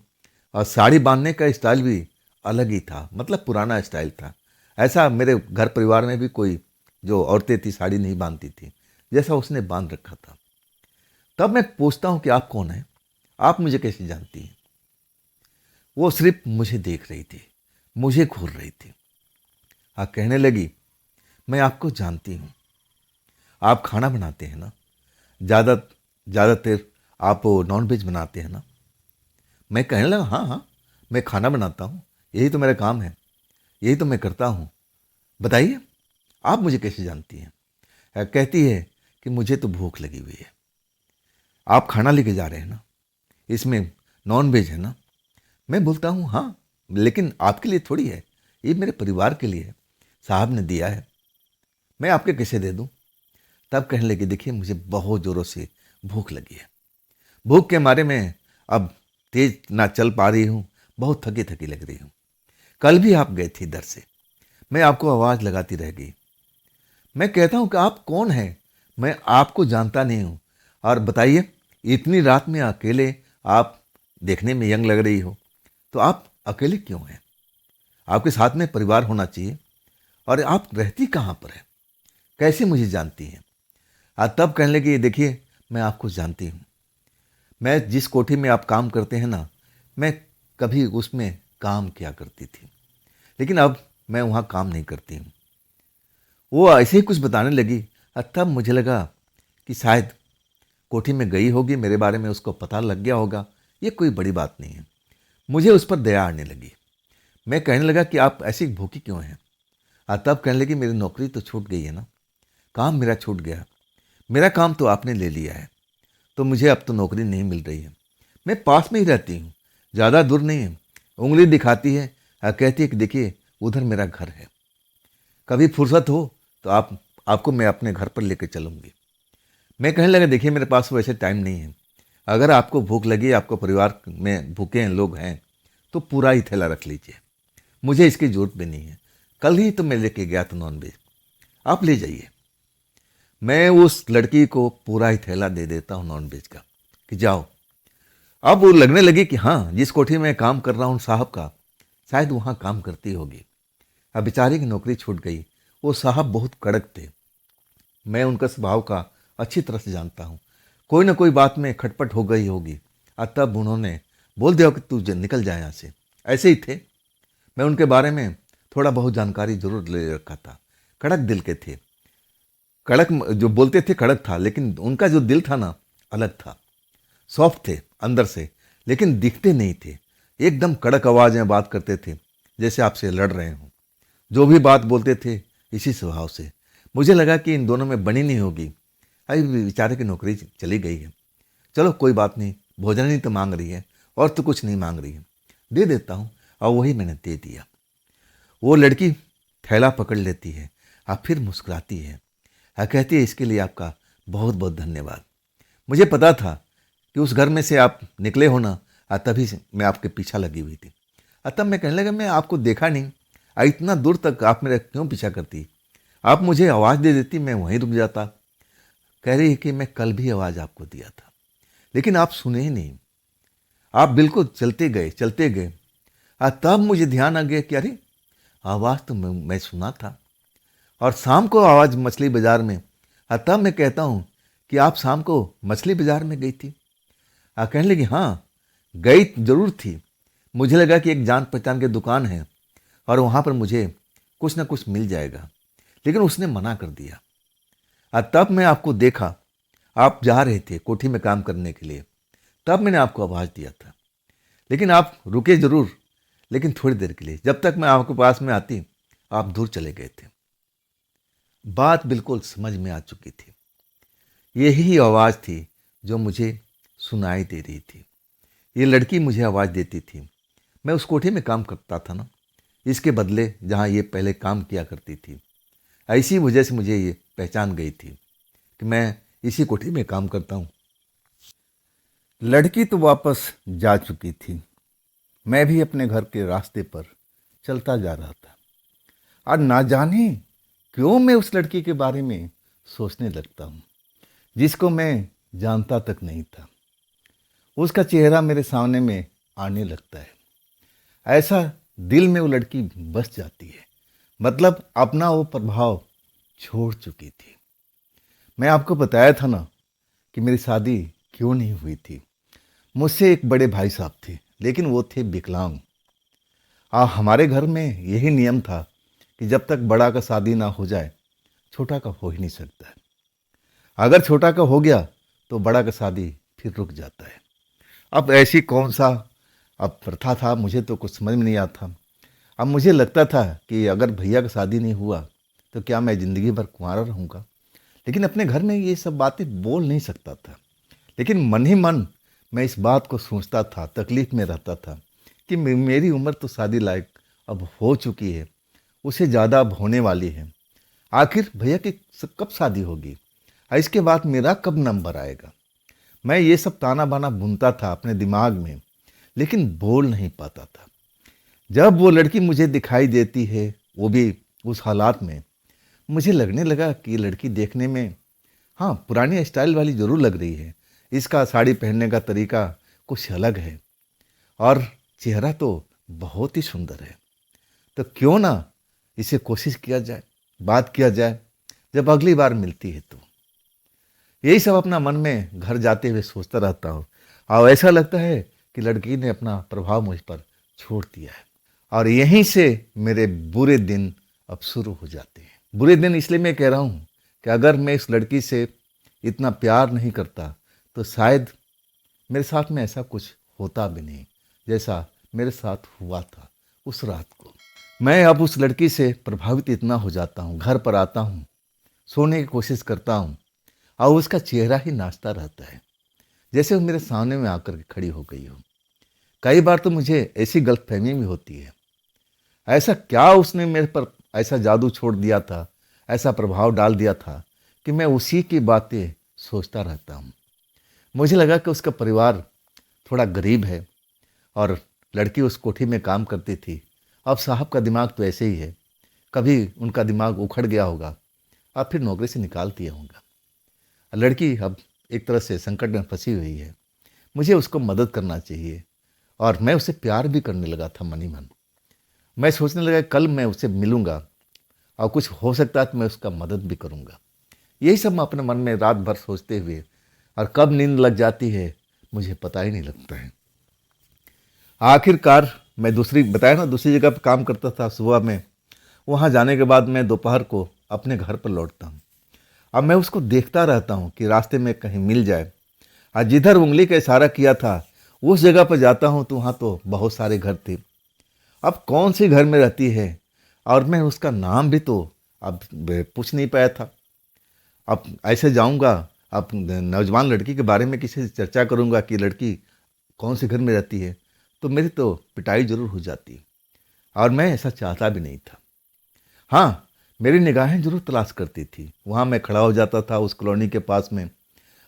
और साड़ी बांधने का स्टाइल भी अलग ही था, मतलब पुराना स्टाइल था। ऐसा मेरे घर परिवार में भी कोई जो औरतें थी साड़ी नहीं बांधती थी जैसा उसने बांध रखा था। तब मैं पूछता हूँ कि आप कौन हैं, आप मुझे कैसे जानती हैं। वो सिर्फ मुझे देख रही थी, मुझे घूर रही थी। हाँ, कहने लगी, मैं आपको जानती हूँ, आप खाना बनाते हैं ना, ज़्यादा ज़्यादातर आप नॉन वेज बनाते हैं ना। मैं कहने लगा, हाँ हाँ, मैं खाना बनाता हूँ, यही तो मेरा काम है, यही तो मैं करता हूँ। बताइए, आप मुझे कैसे जानती हैं। कहती है कि मुझे तो भूख लगी हुई है, आप खाना लेके जा रहे हैं ना, इसमें नॉन वेज है ना। मैं बोलता हूँ हाँ, लेकिन आपके लिए थोड़ी है, ये मेरे परिवार के लिए है, साहब ने दिया है, मैं आपके कैसे दे दूँ। तब कहने लगी, देखिए मुझे बहुत ज़ोरों से भूख लगी है, भूख के मारे में अब तेज ना चल पा रही हूँ, बहुत थकी थकी लग रही हूँ। कल भी आप गए थे इधर से, मैं आपको आवाज़ लगाती रह गई। मैं कहता हूँ कि आप कौन हैं, मैं आपको जानता नहीं हूँ, और बताइए इतनी रात में अकेले, आप देखने में यंग लग रही हो, तो आप अकेले क्यों हैं, आपके साथ में परिवार होना चाहिए, और आप रहती कहाँ पर है, कैसे मुझे जानती हैं। तब कहने लगी, देखिए मैं आपको जानती हूँ, मैं जिस कोठी में आप काम करते हैं ना, मैं कभी उसमें काम किया करती थी, लेकिन अब मैं वहाँ काम नहीं करती हूँ। वो ऐसे ही कुछ बताने लगी, तब मुझे लगा कि शायद कोठी में गई होगी, मेरे बारे में उसको पता लग गया होगा, ये कोई बड़ी बात नहीं है। मुझे उस पर दया आने लगी। मैं कहने लगा कि आप ऐसी भूखी क्यों हैं। तब कहने लगी, मेरी नौकरी तो छूट गई है ना, काम मेरा छूट गया, मेरा काम तो आपने ले लिया है, तो मुझे अब तो नौकरी नहीं मिल रही है। मैं पास में ही रहती हूँ, ज़्यादा दूर नहीं है। उंगली दिखाती है और कहती है कि देखिए उधर मेरा घर है, कभी फुर्सत हो तो आपको मैं अपने घर पर लेकर चलूँगी। मैं कहने लगा, देखिए मेरे पास वैसे टाइम नहीं है, अगर आपको भूख लगी, आपको परिवार में भूखे हैं लोग हैं, तो पूरा ही थैला रख लीजिए, मुझे इसकी ज़रूरत भी नहीं है, कल ही तो मैं लेके गया था नॉन वेज, आप ले जाइए। मैं उस लड़की को पूरा ही थैला दे देता हूँ नॉन वेज का कि जाओ। अब वो लगने लगी कि हाँ, जिस कोठी में काम कर रहा हूँ साहब का, शायद वहाँ काम करती होगी। अब बेचारी की नौकरी छूट गई। वो साहब बहुत कड़क थे, मैं उनका स्वभाव का अच्छी तरह से जानता हूँ। कोई ना कोई बात में खटपट हो गई होगी और तब उन्होंने बोल दिया कि तू निकल जाए यहाँ से। ऐसे ही थे, मैं उनके बारे में थोड़ा बहुत जानकारी जरूर ले रखा था। कड़क दिल के थे, कड़क जो बोलते थे कड़क था, लेकिन उनका जो दिल था ना अलग था। सॉफ्ट थे अंदर से, लेकिन दिखते नहीं थे। एकदम कड़क आवाज में बात करते थे, जैसे आपसे लड़ रहे हों। जो भी बात बोलते थे इसी स्वभाव से। मुझे लगा कि इन दोनों में बनी नहीं होगी। अभी बेचारे की नौकरी चली गई है, चलो कोई बात नहीं, भोजन ही तो मांग रही है और तो कुछ नहीं मांग रही है, दे देता हूँ। और वही मैंने दे दिया। वो लड़की थैला पकड़ लेती है और फिर मुस्कुराती है और कहती है, इसके लिए आपका बहुत बहुत धन्यवाद। मुझे पता था कि उस घर में से आप निकले हो ना, तभी से मैं आपके पीछा लगी हुई थी। तब मैं कहने लगा, मैं आपको देखा नहीं, इतना दूर तक आप मेरा क्यों पीछा करती, आप मुझे आवाज़ दे देती, मैं वहीं रुक जाता। कह रही है कि मैं कल भी आवाज़ आपको दिया था, लेकिन आप सुने ही नहीं, आप बिल्कुल चलते गए चलते गए। तब मुझे ध्यान आ गया कि अरे आवाज़ तो मैं सुना था, और शाम को आवाज़ मछली बाज़ार में। तब मैं कहता हूँ कि आप शाम को मछली बाज़ार में गई थी। कहने लगी, हाँ गई जरूर थी, मुझे लगा कि एक जान पहचान की दुकान है और वहाँ पर मुझे कुछ ना कुछ मिल जाएगा, लेकिन उसने मना कर दिया। तब मैं आपको देखा, आप जा रहे थे कोठी में काम करने के लिए, तब मैंने आपको आवाज़ दिया था, लेकिन आप रुके जरूर, लेकिन थोड़ी देर के लिए। जब तक मैं आपके पास में आती आप दूर चले गए थे। बात बिल्कुल समझ में आ चुकी थी। यही आवाज़ थी जो मुझे सुनाई दे रही थी। ये लड़की मुझे आवाज़ देती थी। मैं उस कोठी में काम करता था ना, इसके बदले जहाँ ये पहले काम किया करती थी, ऐसी वजह से मुझे ये पहचान गई थी। कि मैं इसी कोठी में काम करता हूँ। लड़की तो वापस जा चुकी थी। मैं भी अपने घर के रास्ते पर चलता जा रहा था और ना जाने क्यों मैं उस लड़की के बारे में सोचने लगता हूँ जिसको मैं जानता तक नहीं था। उसका चेहरा मेरे सामने में आने लगता है। ऐसा दिल में वो लड़की बस जाती है, मतलब अपना वो प्रभाव छोड़ चुकी थी। मैं आपको बताया था ना कि मेरी शादी क्यों नहीं हुई थी। मुझसे एक बड़े भाई साहब थे, लेकिन वो थे विकलांग। हमारे घर में यही नियम था कि जब तक बड़ा का शादी ना हो जाए, छोटा का हो ही नहीं सकता है। अगर छोटा का हो गया तो बड़ा का शादी फिर रुक जाता है। अब ऐसी कौन सा अब प्रथा था, मुझे तो कुछ समझ में नहीं आता। अब मुझे लगता था कि अगर भैया का शादी नहीं हुआ तो क्या मैं ज़िंदगी भर कुंवारा रहूँगा। लेकिन अपने घर में ये सब बातें बोल नहीं सकता था। लेकिन मन ही मन मैं इस बात को सोचता था, तकलीफ़ में रहता था कि मेरी उम्र तो शादी लायक अब हो चुकी है, उससे ज़्यादा अब होने वाली है। आखिर भैया की कब शादी होगी और इसके बाद मेरा कब नंबर आएगा। मैं ये सब ताना बाना बुनता था अपने दिमाग में, लेकिन बोल नहीं पाता था। जब वो लड़की मुझे दिखाई देती है, वो भी उस हालात में, मुझे लगने लगा कि ये लड़की देखने में हाँ पुरानी स्टाइल वाली ज़रूर लग रही है। इसका साड़ी पहनने का तरीका कुछ अलग है और चेहरा तो बहुत ही सुंदर है। तो क्यों ना इसे कोशिश किया जाए, बात किया जाए जब अगली बार मिलती है तो। यही सब अपना मन में घर जाते हुए सोचता रहता हूँ और ऐसा लगता है कि लड़की ने अपना प्रभाव मुझ पर छोड़ दिया है। और यहीं से मेरे बुरे दिन अब शुरू हो जाते हैं। बुरे दिन इसलिए मैं कह रहा हूँ कि अगर मैं इस लड़की से इतना प्यार नहीं करता तो शायद मेरे साथ में ऐसा कुछ होता भी नहीं जैसा मेरे साथ हुआ था उस रात को। मैं अब उस लड़की से प्रभावित इतना हो जाता हूँ, घर पर आता हूँ, सोने की कोशिश करता हूँ और उसका चेहरा ही नाचता रहता है, जैसे वो मेरे सामने में आकर के खड़ी हो गई हो। कई बार तो मुझे ऐसी गलतफहमी भी होती है, ऐसा क्या उसने मेरे पर ऐसा जादू छोड़ दिया था, ऐसा प्रभाव डाल दिया था कि मैं उसी की बातें सोचता रहता हूँ। मुझे लगा कि उसका परिवार थोड़ा गरीब है और लड़की उस कोठी में काम करती थी। अब साहब का दिमाग तो ऐसे ही है, कभी उनका दिमाग उखड़ गया होगा और फिर नौकरी से निकाल दिया होगा। लड़की अब एक तरह से संकट में फंसी हुई है, मुझे उसको मदद करना चाहिए और मैं उसे प्यार भी करने लगा था मन ही मन। मैं सोचने लगा कल मैं उससे मिलूंगा और कुछ हो सकता है तो मैं उसका मदद भी करूंगा। यही सब मैं अपने मन में रात भर सोचते हुए, और कब नींद लग जाती है मुझे पता ही नहीं लगता है। आखिरकार मैं दूसरी जगह पर काम करता था सुबह में। वहाँ जाने के बाद मैं दोपहर को अपने घर पर लौटता हूँ। अब मैं उसको देखता रहता हूँ कि रास्ते में कहीं मिल जाए। आज जिधर उंगली का इशारा किया था उस जगह पर जाता हूँ तो वहाँ तो बहुत सारे घर थे। अब कौन सी घर में रहती है और मैं उसका नाम भी तो अब पूछ नहीं पाया था। अब ऐसे जाऊँगा, अब नौजवान लड़की के बारे में किसी से चर्चा करूँगा कि लड़की कौन से घर में रहती है, तो मेरी तो पिटाई ज़रूर हो जाती और मैं ऐसा चाहता भी नहीं था। हाँ, मेरी निगाहें जरूर तलाश करती थी। वहाँ मैं खड़ा हो जाता था उस कॉलोनी के पास में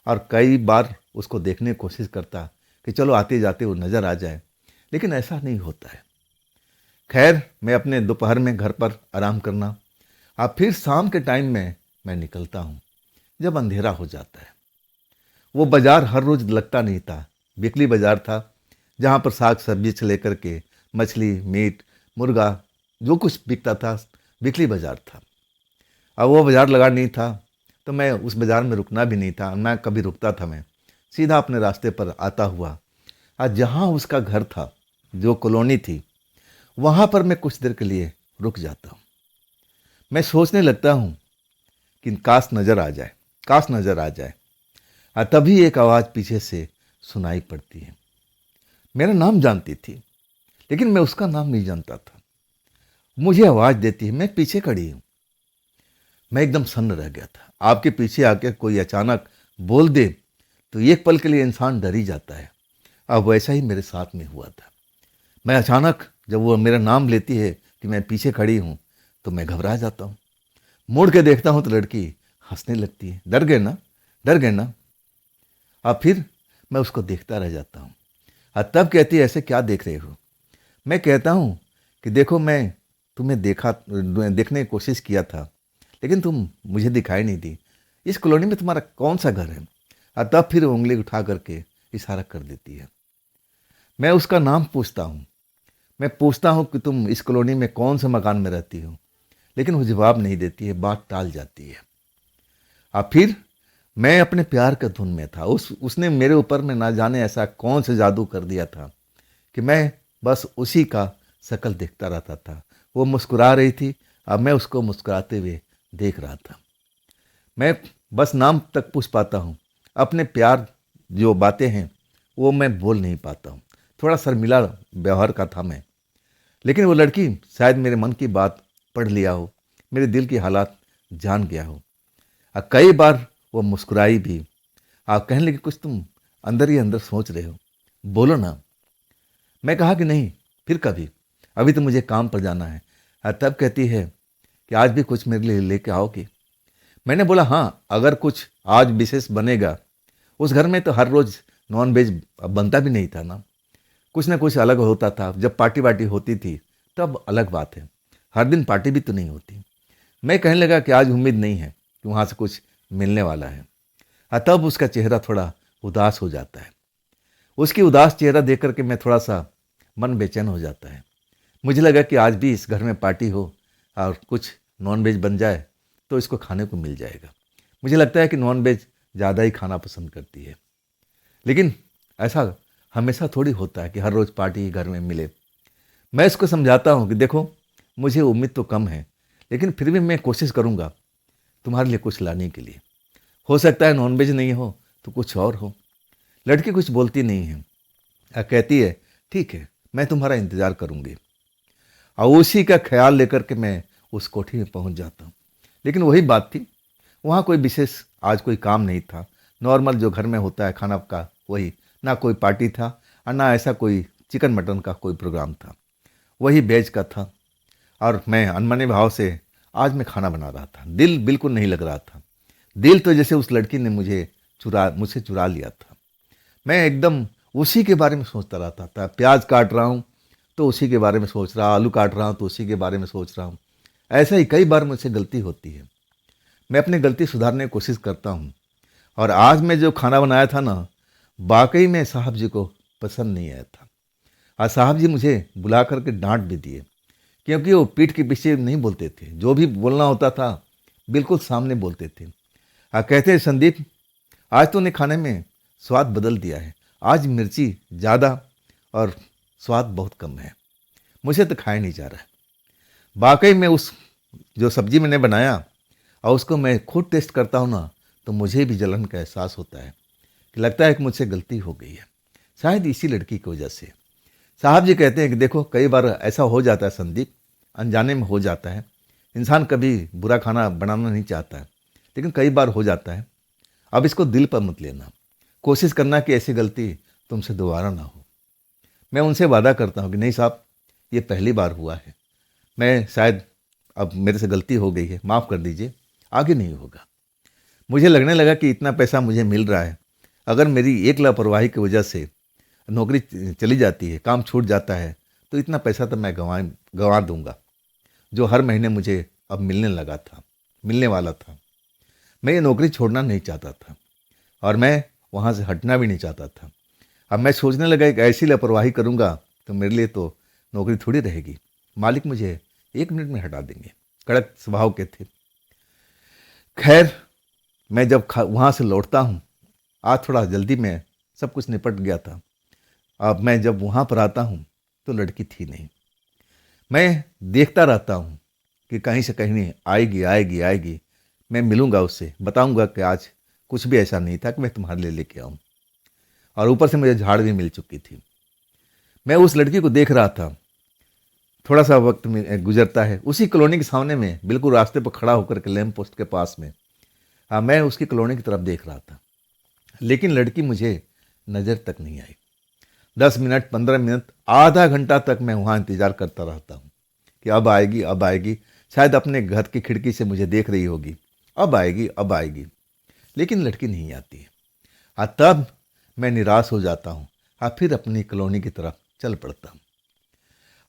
और कई बार उसको देखने की कोशिश करता कि चलो आते जाते वो नज़र आ जाए, लेकिन ऐसा नहीं होता है। खैर, मैं अपने दोपहर में घर पर आराम करना, अब फिर शाम के टाइम में मैं निकलता हूँ जब अंधेरा हो जाता है। वो बाज़ार हर रोज़ लगता नहीं था, बिकली बाज़ार था जहाँ पर साग सब्जी से लेकर के मछली, मीट, मुर्गा जो कुछ बिकता था, बिकली बाज़ार था। अब वो बाज़ार लगा नहीं था तो मैं उस बाज़ार में रुकना भी नहीं था, ना कभी रुकता था। मैं सीधा अपने रास्ते पर आता हुआ आज जहाँ उसका घर था, जो कॉलोनी थी, वहाँ पर मैं कुछ देर के लिए रुक जाता हूँ। मैं सोचने लगता हूँ कि काश नज़र आ जाए, काश नज़र आ जाए। और तभी एक आवाज़ पीछे से सुनाई पड़ती है। मेरा नाम जानती थी, लेकिन मैं उसका नाम नहीं जानता था। मुझे आवाज़ देती है, मैं पीछे खड़ी हूँ। मैं एकदम सन्न रह गया था। आपके पीछे आके कोई अचानक बोल दे तो एक पल के लिए इंसान डर ही जाता है। अब वैसा ही मेरे साथ में हुआ था। मैं अचानक जब वो मेरा नाम लेती है कि मैं पीछे खड़ी हूँ तो मैं घबरा जाता हूँ। मुड़ के देखता हूँ तो लड़की हंसने लगती है। डर गए ना, डर गए ना। अब फिर मैं उसको देखता रह जाता हूँ। तब कहती है, ऐसे क्या देख रहे हो? मैं कहता हूँ कि देखो, मैं तुम्हें देखने की कोशिश किया था, लेकिन तुम मुझे दिखाई नहीं दी। इस कॉलोनी में तुम्हारा कौन सा घर है? तब फिर उंगली उठा करके इशारा कर देती है। मैं उसका नाम पूछता हूँ। मैं पूछता हूँ कि तुम इस कॉलोनी में कौन से मकान में रहती हो, लेकिन वो जवाब नहीं देती है, बात टाल जाती है। अब फिर मैं अपने प्यार के धुन में था। उसने मेरे ऊपर में ना जाने ऐसा कौन सा जादू कर दिया था कि मैं बस उसी का शक्ल देखता रहता था। वो मुस्कुरा रही थी, अब मैं उसको मुस्कुराते हुए देख रहा था। मैं बस नाम तक पूछ पाता हूँ, अपने प्यार जो बातें हैं वो मैं बोल नहीं पाता हूँ। थोड़ा शर्मिला व्यवहार का था मैं, लेकिन वो लड़की शायद मेरे मन की बात पढ़ लिया हो, मेरे दिल की हालात जान गया हो। कई बार वो मुस्कुराई भी। आप कहने लगी, कुछ तुम अंदर ही अंदर सोच रहे हो, बोलो ना। मैं कहा कि नहीं, फिर कभी, अभी तो मुझे काम पर जाना है। तब कहती है कि आज भी कुछ मेरे लिए लेके आओगे? मैंने बोला हाँ, अगर कुछ आज विशेष बनेगा। उस घर में तो हर रोज नॉन वेज बनता भी नहीं था ना, कुछ ना कुछ अलग होता था। जब पार्टी वार्टी होती थी तब अलग बात है, हर दिन पार्टी भी तो नहीं होती। मैं कहने लगा कि आज उम्मीद नहीं है कि वहाँ से कुछ मिलने वाला है। तब उसका चेहरा थोड़ा उदास हो जाता है। उसकी उदास चेहरा देख करके मैं थोड़ा सा मन बेचैन हो जाता है। मुझे लगा कि आज भी इस घर में पार्टी हो और कुछ नॉन वेज बन जाए तो इसको खाने को मिल जाएगा। मुझे लगता है कि नॉन वेज ज़्यादा ही खाना पसंद करती है, लेकिन ऐसा हमेशा थोड़ी होता है कि हर रोज़ पार्टी घर में मिले। मैं इसको समझाता हूँ कि देखो, मुझे उम्मीद तो कम है, लेकिन फिर भी मैं कोशिश करूँगा तुम्हारे लिए कुछ लाने के लिए। हो सकता है नॉन वेज नहीं हो तो कुछ और हो। लड़की कुछ बोलती नहीं है, कहती है ठीक है, मैं तुम्हारा इंतज़ार करूँगी। और उसी का ख्याल लेकर के मैं उस कोठी में पहुँच जाता हूँ। लेकिन वही बात थी, वहाँ कोई विशेष आज कोई काम नहीं था। नॉर्मल जो घर में होता है खाना का वही, ना कोई पार्टी था और ना ऐसा कोई चिकन मटन का कोई प्रोग्राम था, वही वेज का था। और मैं अनमने भाव से आज मैं खाना बना रहा था, दिल बिल्कुल नहीं लग रहा था। दिल तो जैसे उस लड़की ने मुझसे चुरा लिया था। मैं एकदम उसी के बारे में सोचता रहता था। प्याज काट रहा हूँ तो उसी के बारे में सोच रहा, आलू काट रहा हूँ तो उसी के बारे में सोच रहा हूँ। ऐसा ही कई बार मुझसे गलती होती है। मैं अपनी गलती सुधारने की कोशिश करता हूँ। और आज मैं जो खाना बनाया था ना, वाकई में साहब जी को पसंद नहीं आया था। आज साहब जी मुझे बुला करके डांट भी दिए, क्योंकि वो पीठ के पीछे नहीं बोलते थे, जो भी बोलना होता था बिल्कुल सामने बोलते थे। कहते हैं संदीप, आज तूने खाने में स्वाद बदल दिया है, आज मिर्ची ज़्यादा और स्वाद बहुत कम है, मुझे तो खाया नहीं जा रहा है। वाकई में उस जो सब्जी मैंने बनाया और उसको मैं खुद टेस्ट करता हूँ ना, तो मुझे भी जलन का एहसास होता है कि लगता है कि मुझसे गलती हो गई है, शायद इसी लड़की की वजह से। साहब जी कहते हैं कि देखो, कई बार ऐसा हो जाता है संदीप, अनजाने में हो जाता है। इंसान कभी बुरा खाना बनाना नहीं चाहता है, लेकिन कई बार हो जाता है। अब इसको दिल पर मत लेना, कोशिश करना कि ऐसी गलती तुमसे दोबारा ना हो। मैं उनसे वादा करता हूँ कि नहीं साहब, ये पहली बार हुआ है, मैं शायद अब मेरे से गलती हो गई है, माफ़ कर दीजिए, आगे नहीं होगा। मुझे लगने लगा कि इतना पैसा मुझे मिल रहा है, अगर मेरी एक लापरवाही की वजह से नौकरी चली जाती है, काम छूट जाता है, तो इतना पैसा तो मैं गंवा दूंगा, जो हर महीने मुझे अब मिलने वाला था। मैं ये नौकरी छोड़ना नहीं चाहता था और मैं वहाँ से हटना भी नहीं चाहता था। अब मैं सोचने लगा कि ऐसी लापरवाही करूँगा तो मेरे लिए तो नौकरी थोड़ी रहेगी, मालिक मुझे 1 मिनट में हटा देंगे। कड़क स्वभाव के थे। खैर, मैं जब वहाँ से लौटता हूँ, आज थोड़ा जल्दी में सब कुछ निपट गया था। अब मैं जब वहाँ पर आता हूँ तो लड़की थी नहीं। मैं देखता रहता हूँ कि कहीं से कहीं आएगी आएगी आएगी, मैं मिलूँगा उससे, बताऊँगा कि आज कुछ भी ऐसा नहीं था कि मैं तुम्हारे लिए लेके आऊँ। और ऊपर से मुझे झाड़ भी मिल चुकी थी। मैं उस लड़की को देख रहा था। थोड़ा सा वक्त में गुजरता है, उसी कॉलोनी के सामने में बिल्कुल रास्ते पर खड़ा होकर के लैंप पोस्ट के पास में मैं उसकी कॉलोनी की तरफ देख रहा था, लेकिन लड़की मुझे नज़र तक नहीं आई। 10 मिनट, 15 मिनट, आधा घंटा तक मैं वहाँ इंतज़ार करता रहता हूँ कि अब आएगी अब आएगी। शायद अपने घर की खिड़की से मुझे देख रही होगी अब आएगी अब आएगी, लेकिन लड़की नहीं आती है। तब मैं निराश हो जाता हूँ और फिर अपनी कॉलोनी की तरफ चल पड़ता हूँ।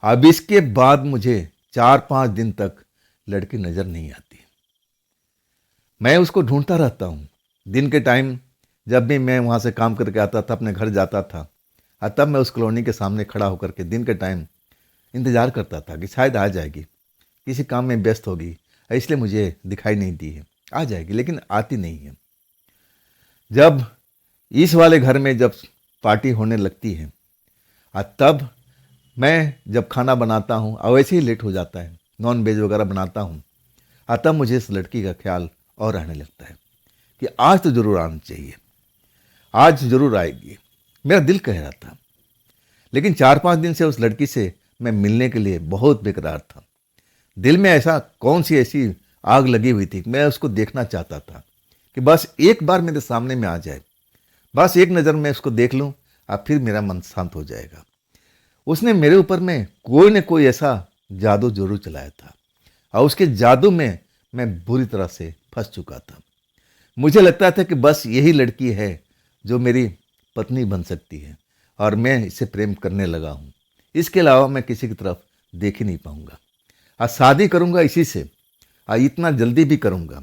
अब इसके बाद मुझे 4-5 दिन तक लड़की नज़र नहीं आती। मैं उसको ढूंढता रहता हूँ। दिन के टाइम जब भी मैं वहाँ से काम करके आता था, अपने घर जाता था, तब मैं उस कॉलोनी के सामने खड़ा होकर के दिन के टाइम इंतज़ार करता था कि शायद आ जाएगी, किसी काम में व्यस्त होगी, इसलिए मुझे दिखाई नहीं दी है, आ जाएगी, लेकिन आती नहीं है। जब इस वाले घर में जब पार्टी होने लगती है, तब मैं जब खाना बनाता हूँ और वैसे ही लेट हो जाता है, नॉन वेज वगैरह बनाता हूँ, तब मुझे इस लड़की का ख्याल और रहने लगता है कि आज तो ज़रूर आना चाहिए, आज ज़रूर आएगी। मेरा दिल कह रहा था, लेकिन 4-5 दिन से उस लड़की से मैं मिलने के लिए बहुत बेकरार था। दिल में ऐसा कौन सी ऐसी आग लगी हुई थी, मैं उसको देखना चाहता था कि बस एक बार मेरे सामने में आ जाए, बस एक नज़र में उसको देख लूँ और फिर मेरा मन शांत हो जाएगा। उसने मेरे ऊपर में कोई न कोई ऐसा जादू जरूर चलाया था और उसके जादू में मैं बुरी तरह से फंस चुका था। मुझे लगता था कि बस यही लड़की है जो मेरी पत्नी बन सकती है और मैं इससे प्रेम करने लगा हूँ। इसके अलावा मैं किसी की तरफ देख ही नहीं पाऊँगा और शादी करूँगा इसी से, और इतना जल्दी भी करूँगा।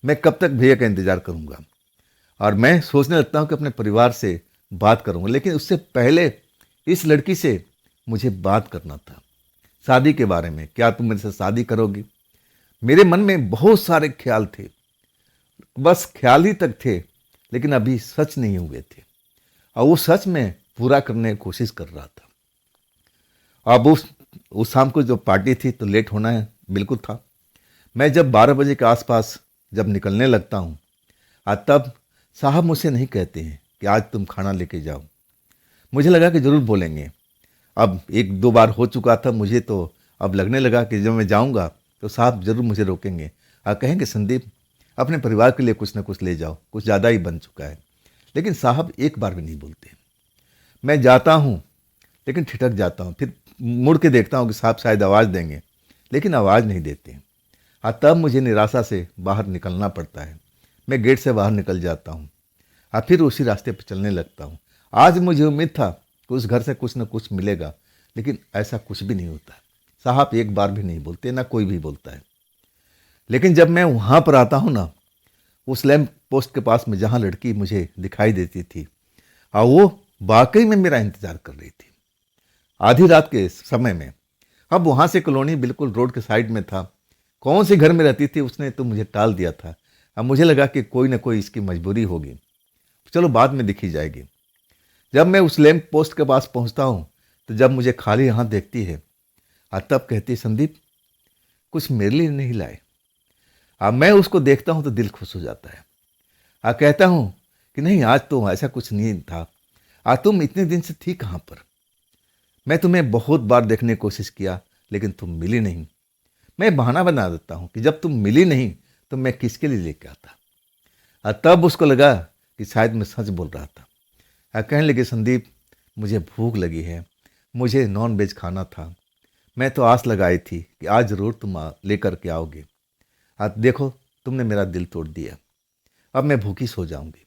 मैं कब तक भैया का इंतज़ार करूँगा? और मैं सोचने लगता हूँ कि अपने परिवार से बात करूँगा, लेकिन उससे पहले इस लड़की से मुझे बात करना था शादी के बारे में। क्या तुम मेरे से शादी करोगी? मेरे मन में बहुत सारे ख्याल थे, बस ख्याल ही तक थे, लेकिन अभी सच नहीं हुए थे और वो सच में पूरा करने की कोशिश कर रहा था। अब उस शाम को जो पार्टी थी तो लेट होना है बिल्कुल था। मैं जब 12 बजे के आसपास जब निकलने लगता हूँ, तब साहब मुझसे नहीं कहते हैं कि आज तुम खाना लेके जाओ। मुझे लगा कि ज़रूर बोलेंगे। अब 1-2 बार हो चुका था, मुझे तो अब लगने लगा कि जब मैं जाऊँगा तो साहब ज़रूर मुझे रोकेंगे और कहेंगे संदीप अपने परिवार के लिए कुछ ना कुछ ले जाओ, कुछ ज़्यादा ही बन चुका है। लेकिन साहब एक बार भी नहीं बोलते। मैं जाता हूँ लेकिन ठिठक जाता हूँ, फिर मुड़ के देखता हूँ कि साहब शायद आवाज़ देंगे, लेकिन आवाज़ नहीं देते। तब मुझे निराशा से बाहर निकलना पड़ता है। मैं गेट से बाहर निकल जाता हूँ और फिर उसी रास्ते पर चलने लगता हूँ। आज मुझे उम्मीद था कि उस घर से कुछ न कुछ मिलेगा, लेकिन ऐसा कुछ भी नहीं होता। साहब एक बार भी नहीं बोलते, ना कोई भी बोलता है। लेकिन जब मैं वहाँ पर आता हूँ ना, उस लैंप पोस्ट के पास में जहाँ लड़की मुझे दिखाई देती थी, और वो वाकई में मेरा इंतज़ार कर रही थी आधी रात के समय में। अब वहाँ से कॉलोनी बिल्कुल रोड के साइड में था। कौन से घर में रहती थी उसने तो मुझे टाल दिया था। अब मुझे लगा कि कोई ना कोई इसकी मजबूरी होगी, चलो बाद में दिखी जाएगी। जब मैं उस लैंप पोस्ट के पास पहुँचता हूँ तो जब मुझे खाली हाथ देखती है, तब कहती है संदीप कुछ मेरे लिए नहीं लाए। अब मैं उसको देखता हूँ तो दिल खुश हो जाता है। कहता हूँ कि नहीं आज तो ऐसा कुछ नहीं था। तुम इतने दिन से थी कहाँ पर? मैं तुम्हें बहुत बार देखने की कोशिश किया लेकिन तुम मिली नहीं। मैं बहाना बना देता हूँ कि जब तुम मिली नहीं तो मैं किसके लिए लेके आता। तब उसको लगा कि शायद मैं सच बोल रहा था। कहने लगे संदीप मुझे भूख लगी है, मुझे नॉन वेज खाना था। मैं तो आस लगाई थी कि आज ज़रूर तुम लेकर के आओगे। देखो तुमने मेरा दिल तोड़ दिया, अब मैं भूखी सो जाऊंगी।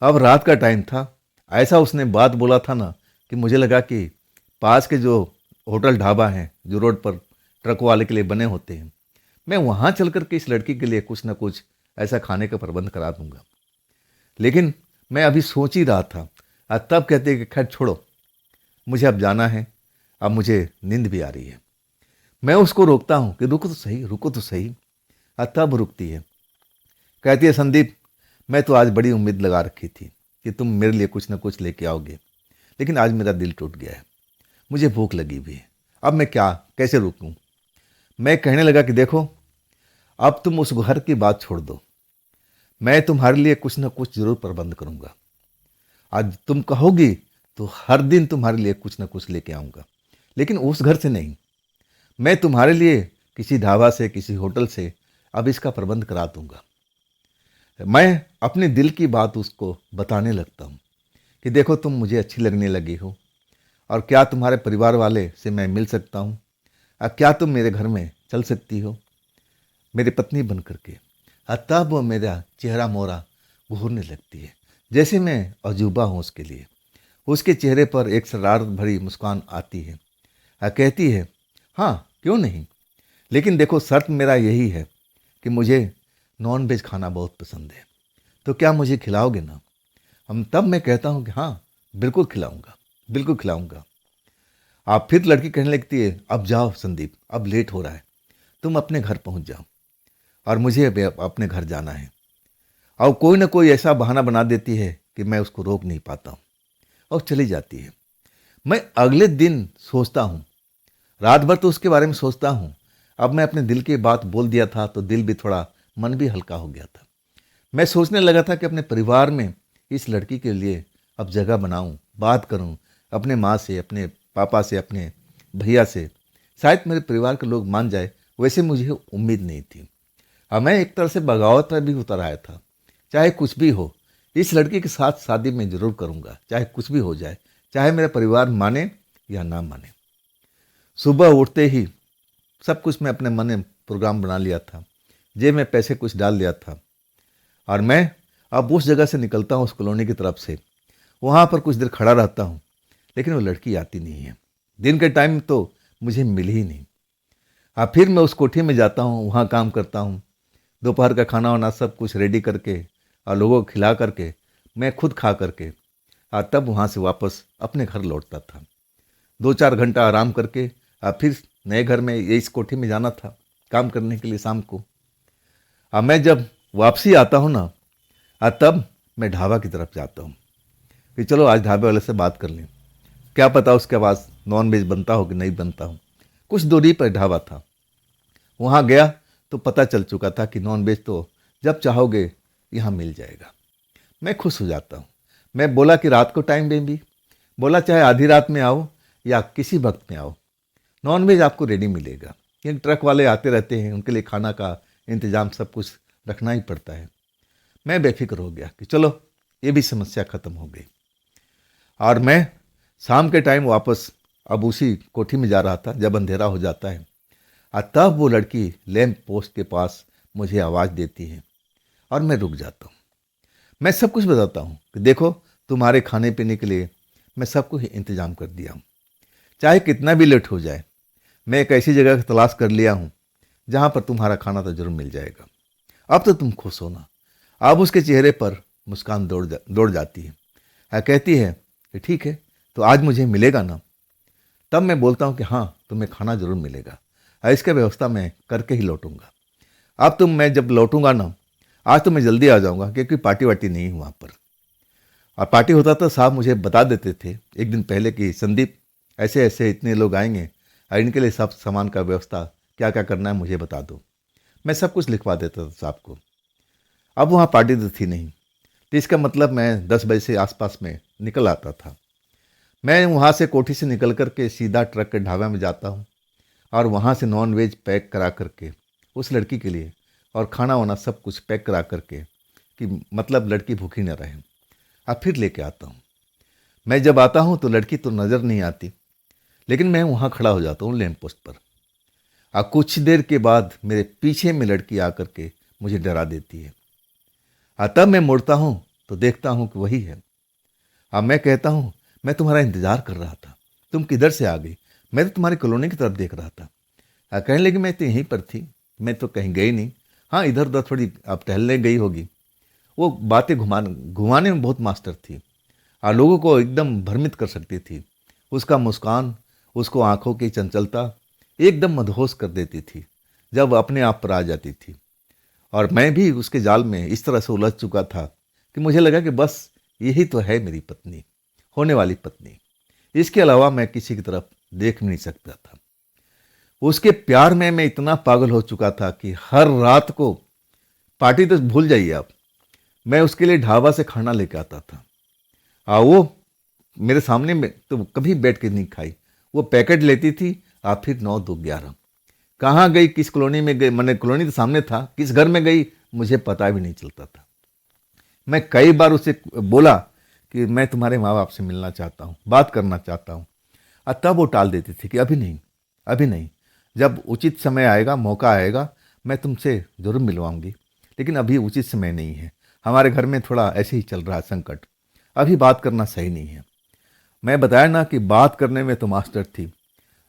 अब रात का टाइम था। ऐसा उसने बात बोला था ना कि मुझे लगा कि पास के जो होटल ढाबा हैं जो रोड पर ट्रक वाले के लिए बने होते हैं, मैं वहाँ चल कर के इस लड़की के लिए कुछ ना कुछ ऐसा खाने का प्रबंध करा दूंगा। लेकिन मैं अभी सोच ही रहा था। तब कहते कि खैर छोड़ो, मुझे अब जाना है, अब मुझे नींद भी आ रही है। मैं उसको रोकता हूँ कि रुको तो सही, रुको तो सही। तब रुकती है, कहती है संदीप मैं तो आज बड़ी उम्मीद लगा रखी थी कि तुम मेरे लिए कुछ ना कुछ लेके आओगे, लेकिन आज मेरा दिल टूट गया है, मुझे भूख लगी हुई है, अब मैं क्या कैसे रुकूं? मैं कहने लगा कि देखो अब तुम उस घर की बात छोड़ दो, मैं तुम्हारे लिए कुछ ना कुछ जरूर प्रबंध करूंगा। आज तुम कहोगी तो हर दिन तुम्हारे लिए कुछ ना कुछ लेके आऊंगा, लेकिन उस घर से नहीं। मैं तुम्हारे लिए किसी ढाबा से, किसी होटल से अब इसका प्रबंध करा दूंगा। मैं अपने दिल की बात उसको बताने लगता हूँ कि देखो तुम मुझे अच्छी लगने लगी हो, और क्या तुम्हारे परिवार वाले से मैं मिल सकता हूँ? क्या तुम मेरे घर में चल सकती हो मेरी पत्नी बन करके? तब वो मेरा चेहरा मोरा घूरने लगती है, जैसे मैं अजूबा हूँ उसके लिए। उसके चेहरे पर एक शरारत भरी मुस्कान आती है। कहती है, हाँ क्यों नहीं, लेकिन देखो शर्त मेरा यही है कि मुझे नॉन वेज खाना बहुत पसंद है, तो क्या मुझे खिलाओगे ना? हम तब मैं कहता हूँ कि हाँ बिल्कुल खिलाऊंगा, बिल्कुल खिलाऊंगा। आप फिर लड़की कहने लगती है, अब जाओ संदीप, अब लेट हो रहा है, तुम अपने घर पहुँच जाओ और मुझे अभी अपने घर जाना है। और कोई ना कोई ऐसा बहाना बना देती है कि मैं उसको रोक नहीं पाता हूँ और चली जाती है। मैं अगले दिन सोचता हूँ, रात भर तो उसके बारे में सोचता हूँ। अब मैं अपने दिल की बात बोल दिया था तो दिल भी थोड़ा, मन भी हल्का हो गया था। मैं सोचने लगा था कि अपने परिवार में इस लड़की के लिए अब जगह बनाऊं, बात करूं अपने माँ से, अपने पापा से, अपने भैया से। शायद मेरे परिवार के लोग मान जाए, वैसे मुझे उम्मीद नहीं थी। अब मैं एक तरह से बगावत पर भी उतर आया था। चाहे कुछ भी हो, इस लड़की के साथ शादी मैं जरूर करूंगा, चाहे कुछ भी हो जाए, चाहे मेरा परिवार माने या ना माने। सुबह उठते ही सब कुछ मैं अपने मन में प्रोग्राम बना लिया था, जेब में पैसे कुछ डाल लिया था और मैं अब उस जगह से निकलता हूँ, उस कॉलोनी की तरफ से। वहाँ पर कुछ देर खड़ा रहता हूँ, लेकिन वो लड़की आती नहीं है। दिन के टाइम तो मुझे मिली ही नहीं। फिर मैं उस कोठी में जाता हूँ, वहाँ काम करता हूँ। दोपहर का खाना वाना सब कुछ रेडी करके और लोगों को खिला करके, मैं खुद खा करके और तब वहाँ से वापस अपने घर लौटता था। 2-4 घंटा आराम करके फिर नए घर में, ये इस कोठी में जाना था काम करने के लिए शाम को। मैं जब वापसी आता हूँ ना, तब मैं ढाबा की तरफ जाता हूँ कि चलो आज ढाबे वाले से बात कर लें, क्या पता उसके पास नॉन वेज बनता हो कि नहीं बनता हो। कुछ दूरी पर ढाबा था, वहाँ गया तो पता चल चुका था कि नॉन वेज तो जब चाहोगे यहाँ मिल जाएगा। मैं खुश हो जाता हूँ। मैं बोला कि रात को टाइम दें भी, बोला चाहे आधी रात में आओ या किसी वक्त में आओ, नॉन वेज आपको रेडी मिलेगा। क्योंकि ट्रक वाले आते रहते हैं, उनके लिए खाना का इंतज़ाम सब कुछ रखना ही पड़ता है। मैं बेफिक्र हो गया कि चलो ये भी समस्या ख़त्म हो गई। और मैं शाम के टाइम वापस अब उसी कोठी में जा रहा था जब अंधेरा हो जाता है। और तब वो लड़की लैंप पोस्ट के पास मुझे आवाज़ देती है और मैं रुक जाता हूँ। मैं सब कुछ बताता हूँ कि देखो तुम्हारे खाने पीने के लिए मैं सब कुछ इंतज़ाम कर दिया हूँ, चाहे कितना भी लेट हो जाए। मैं एक ऐसी जगह की तलाश कर लिया हूँ जहाँ पर तुम्हारा खाना तो जरूर मिल जाएगा। अब तो तुम खुश हो ना? अब उसके चेहरे पर मुस्कान दौड़ जाती है। कहती है कि ठीक है, तो आज मुझे मिलेगा ना? तब मैं बोलता हूँ कि हाँ तुम्हें खाना जरूर मिलेगा, इसका व्यवस्था मैं करके ही लौटूंगा। अब मैं जब लौटूंगा ना, आज तो मैं जल्दी आ जाऊँगा क्योंकि पार्टी वार्टी नहीं है वहाँ पर। और पार्टी होता तो साहब मुझे बता देते थे एक दिन पहले कि संदीप ऐसे ऐसे इतने लोग आएंगे और इनके लिए सब सामान का व्यवस्था क्या क्या करना है मुझे बता दो। मैं सब कुछ लिखवा देता था साहब को। अब वहाँ पार्टी तो थी नहीं, तो इसका मतलब मैं 10 बजे से आसपास में निकल आता था। मैं वहाँ से कोठी से निकल कर के सीधा ट्रक के ढाबा में जाता हूँ और वहाँ से नॉन वेज पैक करा करके उस लड़की के लिए और खाना वाना सब कुछ पैक करा करके कि मतलब लड़की भूखी न रहे, अब फिर लेके आता हूँ। मैं जब आता हूँ तो लड़की तो नज़र नहीं आती, लेकिन मैं वहाँ खड़ा हो जाता हूँ लैंप पोस्ट पर। और कुछ देर के बाद मेरे पीछे में लड़की आकर के मुझे डरा देती है। तब मैं मुड़ता हूँ तो देखता हूँ कि वही है। अब मैं कहता हूँ मैं तुम्हारा इंतज़ार कर रहा था, तुम किधर से आ गई? मैं तो तुम्हारी कॉलोनी की तरफ देख रहा था। कहने लगी मैं तो यहीं पर थी, मैं तो कहीं गई नहीं। हाँ इधर उधर थोड़ी अब टहलने गई होगी। वो बातें घुमाने में बहुत मास्टर थी और लोगों को एकदम भ्रमित कर सकती थी। उसका मुस्कान, उसको आंखों की चंचलता एकदम मदहोश कर देती थी जब अपने आप पर आ जाती थी। और मैं भी उसके जाल में इस तरह से उलझ चुका था कि मुझे लगा कि बस यही तो है मेरी पत्नी, होने वाली पत्नी। इसके अलावा मैं किसी की तरफ देख भी नहीं सकता था। उसके प्यार में मैं इतना पागल हो चुका था कि हर रात को, पार्टी तो भूल जाइए आप, मैं उसके लिए ढाबा से खाना लेके आता था। वो मेरे सामने में तो कभी बैठ के नहीं खाई, वो पैकेट लेती थी। फिर 9-2-11 कहाँ गई, किस कॉलोनी में गई, मैंने कॉलोनी तो सामने था, किस घर में गई मुझे पता भी नहीं चलता था। मैं कई बार उसे बोला कि मैं तुम्हारे माँ बाप से मिलना चाहता हूँ, बात करना चाहता हूँ, और तब वो टाल देती थी कि अभी नहीं, अभी नहीं, जब उचित समय आएगा, मौका आएगा, मैं तुमसे ज़रूर मिलवाऊंगी। लेकिन अभी उचित समय नहीं है। हमारे घर में थोड़ा ऐसे ही चल रहा है संकट, अभी बात करना सही नहीं है। मैं बताया ना कि बात करने में तो मास्टर थी,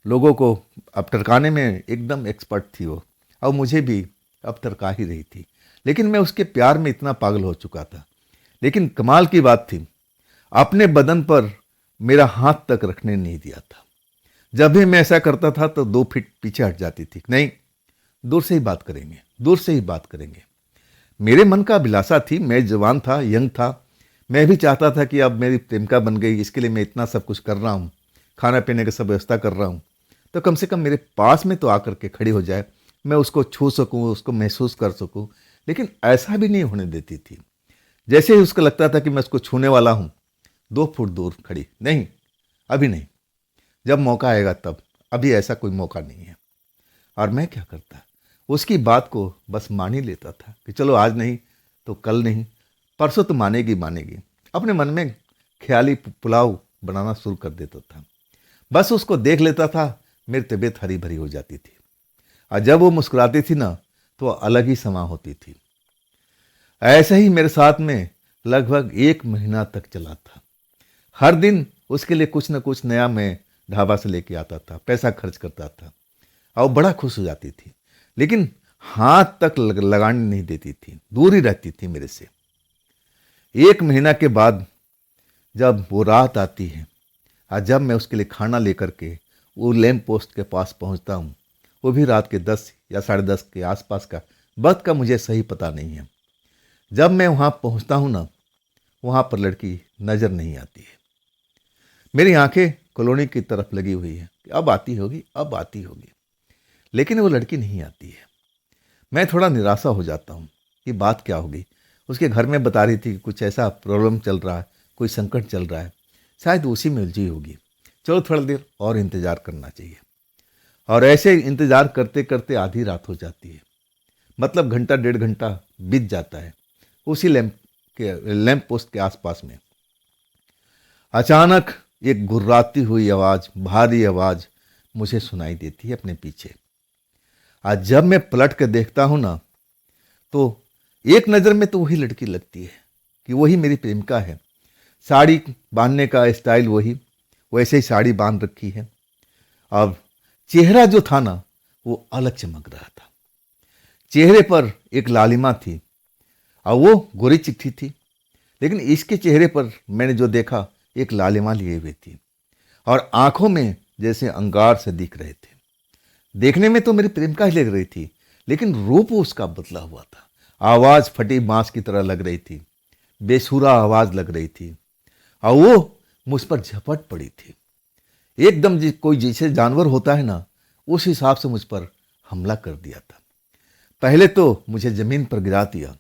लोगों को अब टरकाने में एकदम एक्सपर्ट थी वो, और मुझे भी अब टरका ही रही थी। लेकिन मैं उसके प्यार में इतना पागल हो चुका था। लेकिन कमाल की बात थी, अपने बदन पर मेरा हाथ तक रखने नहीं दिया था। जब भी मैं ऐसा करता था तो 2 फीट पीछे हट जाती थी। नहीं, दूर से ही बात करेंगे, दूर से ही बात करेंगे। मेरे मन का अभिलाषा थी, मैं जवान था, यंग था, मैं भी चाहता था कि अब मेरी प्रेमिका बन गई, इसके लिए मैं इतना सब कुछ कर रहा हूँ, खाना पीने की सब व्यवस्था कर रहा हूँ, तो कम से कम मेरे पास में तो आकर के खड़ी हो जाए, मैं उसको छू सकूँ, उसको महसूस कर सकूँ। लेकिन ऐसा भी नहीं होने देती थी। जैसे ही उसको लगता था कि मैं उसको छूने वाला हूँ, 2 फुट दूर खड़ी, नहीं अभी नहीं, जब मौका आएगा तब, अभी ऐसा कोई मौका नहीं है। और मैं क्या करता, उसकी बात को बस मान ही लेता था कि चलो आज नहीं तो कल नहीं, परसों तो मानेगी मानेगी। अपने मन में ख्याली पुलाव बनाना शुरू कर देता था। बस उसको देख लेता था, मेरी तबीयत हरी भरी हो जाती थी। और जब वो मुस्कुराती थी ना, तो अलग ही समा होती थी। ऐसे ही मेरे साथ में लगभग 1 महीना तक चला था। हर दिन उसके लिए कुछ न कुछ नया मैं ढाबा से लेके आता था, पैसा खर्च करता था, और बड़ा खुश हो जाती थी। लेकिन हाथ तक लगाने नहीं देती थी, दूर ही रहती थी मेरे से। 1 महीना के बाद जब वो रात आती है, और जब मैं उसके लिए खाना लेकर के वो लैंप पोस्ट के पास पहुंचता हूँ, वो भी रात के 10 या 10:30 के आसपास का, वक्त का मुझे सही पता नहीं है। जब मैं वहाँ पहुँचता हूँ ना, वहाँ पर लड़की नज़र नहीं आती है। मेरी आंखें कॉलोनी की तरफ लगी हुई है कि अब आती होगी, अब आती होगी, लेकिन वो लड़की नहीं आती है। मैं थोड़ा निराशा हो जाता हूँ कि बात क्या होगी। उसके घर में बता रही थी कि कुछ ऐसा प्रॉब्लम चल रहा है, कोई संकट चल रहा है, शायद उसी में उलझी होगी, चलो थोड़ा देर और इंतज़ार करना चाहिए। और ऐसे इंतज़ार करते करते आधी रात हो जाती है, मतलब घंटा 1.5 घंटा बीत जाता है उसी लैंप पोस्ट के आसपास में। अचानक एक गुर्राती हुई आवाज़, भारी आवाज़ मुझे सुनाई देती है अपने पीछे। आज जब मैं पलट कर देखता हूँ ना, तो एक नज़र में तो वही लड़की लगती है कि वही मेरी प्रेमिका है। साड़ी बांधने का स्टाइल वही, वैसे ही साड़ी बांध रखी है। अब चेहरा जो था ना, वो अलग चमक रहा था। चेहरे पर एक लालिमा थी, और वो गोरी चिट्ठी थी, लेकिन इसके चेहरे पर मैंने जो देखा, एक लालिमा लिए हुए थी, और आंखों में जैसे अंगार से दिख रहे थे। देखने में तो मेरी प्रेमिका ही लग रही थी, लेकिन रूप उसका बदला हुआ था। आवाज फटी बांस की तरह लग रही थी, बेसुरा आवाज लग रही थी, और वो मुझ पर झपट पड़ी थी। एकदम कोई जैसे जानवर होता है ना, उस हिसाब से मुझ पर हमला कर दिया था। पहले तो मुझे जमीन पर गिरा दिया,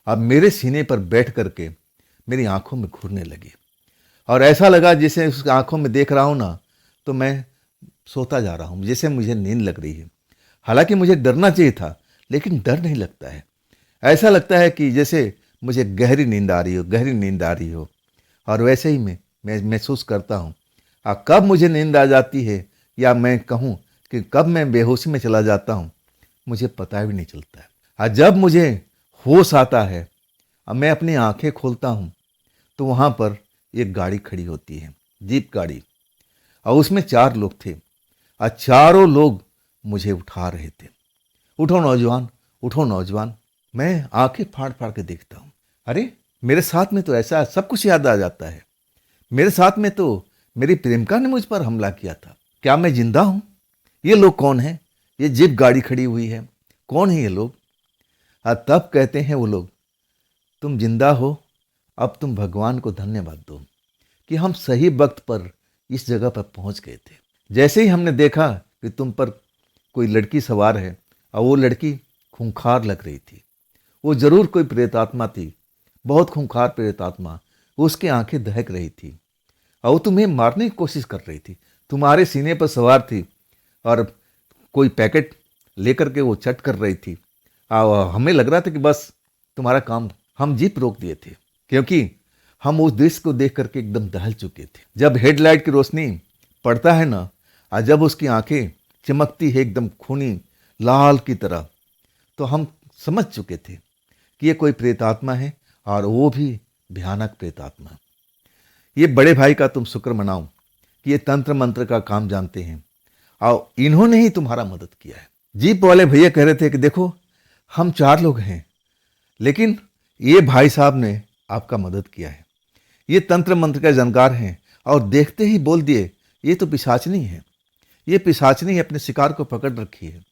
अब मेरे सीने पर बैठ करके मेरी आंखों में घूरने लगी, और ऐसा लगा जैसे उसकी आंखों में देख रहा हूं ना, तो मैं सोता जा रहा हूं, जैसे मुझे नींद लग रही है। हालांकि मुझे डरना चाहिए था, लेकिन डर नहीं लगता है। ऐसा लगता है कि जैसे मुझे गहरी नींद आ रही हो, गहरी नींद आ रही हो। और वैसे ही मैं महसूस करता हूँ। कब मुझे नींद आ जाती है, या मैं कहूँ कि कब मैं बेहोशी में चला जाता हूँ, मुझे पता भी नहीं चलता है। और जब मुझे होश आता है, अब मैं अपनी आंखें खोलता हूँ, तो वहाँ पर एक गाड़ी खड़ी होती है, जीप गाड़ी, और उसमें 4 लोग थे, और चारों लोग मुझे उठा रहे थे। उठो नौजवान, उठो नौजवान। मैं आंखें फाड़ फाड़ के देखता हूँ, अरे मेरे साथ में तो ऐसा सब कुछ याद आ जाता है। मेरे साथ में तो मेरी प्रेमिका ने मुझ पर हमला किया था। क्या मैं जिंदा हूँ? ये लोग कौन हैं? ये जीप गाड़ी खड़ी हुई है, कौन है ये लोग? तब कहते हैं वो लोग, तुम जिंदा हो, अब तुम भगवान को धन्यवाद दो कि हम सही वक्त पर इस जगह पर पहुंच गए थे। जैसे ही हमने देखा कि तुम पर कोई लड़की सवार है, और वो लड़की खूंखार लग रही थी, वो जरूर कोई प्रेतात्मा थी, बहुत खूंखार प्रेतात्मा। उसकी आंखें दहक रही थी, और वो तुम्हें मारने की कोशिश कर रही थी, तुम्हारे सीने पर सवार थी, और कोई पैकेट लेकर के वो चट कर रही थी। हमें लग रहा था कि बस तुम्हारा काम, हम जीप रोक दिए थे, क्योंकि हम उस दृश्य को देख करके एकदम दहल चुके थे। जब हेडलाइट की रोशनी पड़ता है ना, और जब उसकी आंखें चमकती है एकदम खूनी लाल की तरह, तो हम समझ चुके थे कि ये कोई प्रेतात्मा है, और वो भी भयानक प्रेतात्मा। ये बड़े भाई का तुम शुक्र मनाओ कि ये तंत्र मंत्र का काम जानते हैं और इन्होंने ही तुम्हारा मदद किया है। जीप वाले भैया कह रहे थे कि देखो हम 4 लोग हैं, लेकिन ये भाई साहब ने आपका मदद किया है। ये तंत्र मंत्र का जानकार हैं और देखते ही बोल दिए ये तो पिशाचनी है, ये पिशाचनी अपने शिकार को पकड़ रखी है।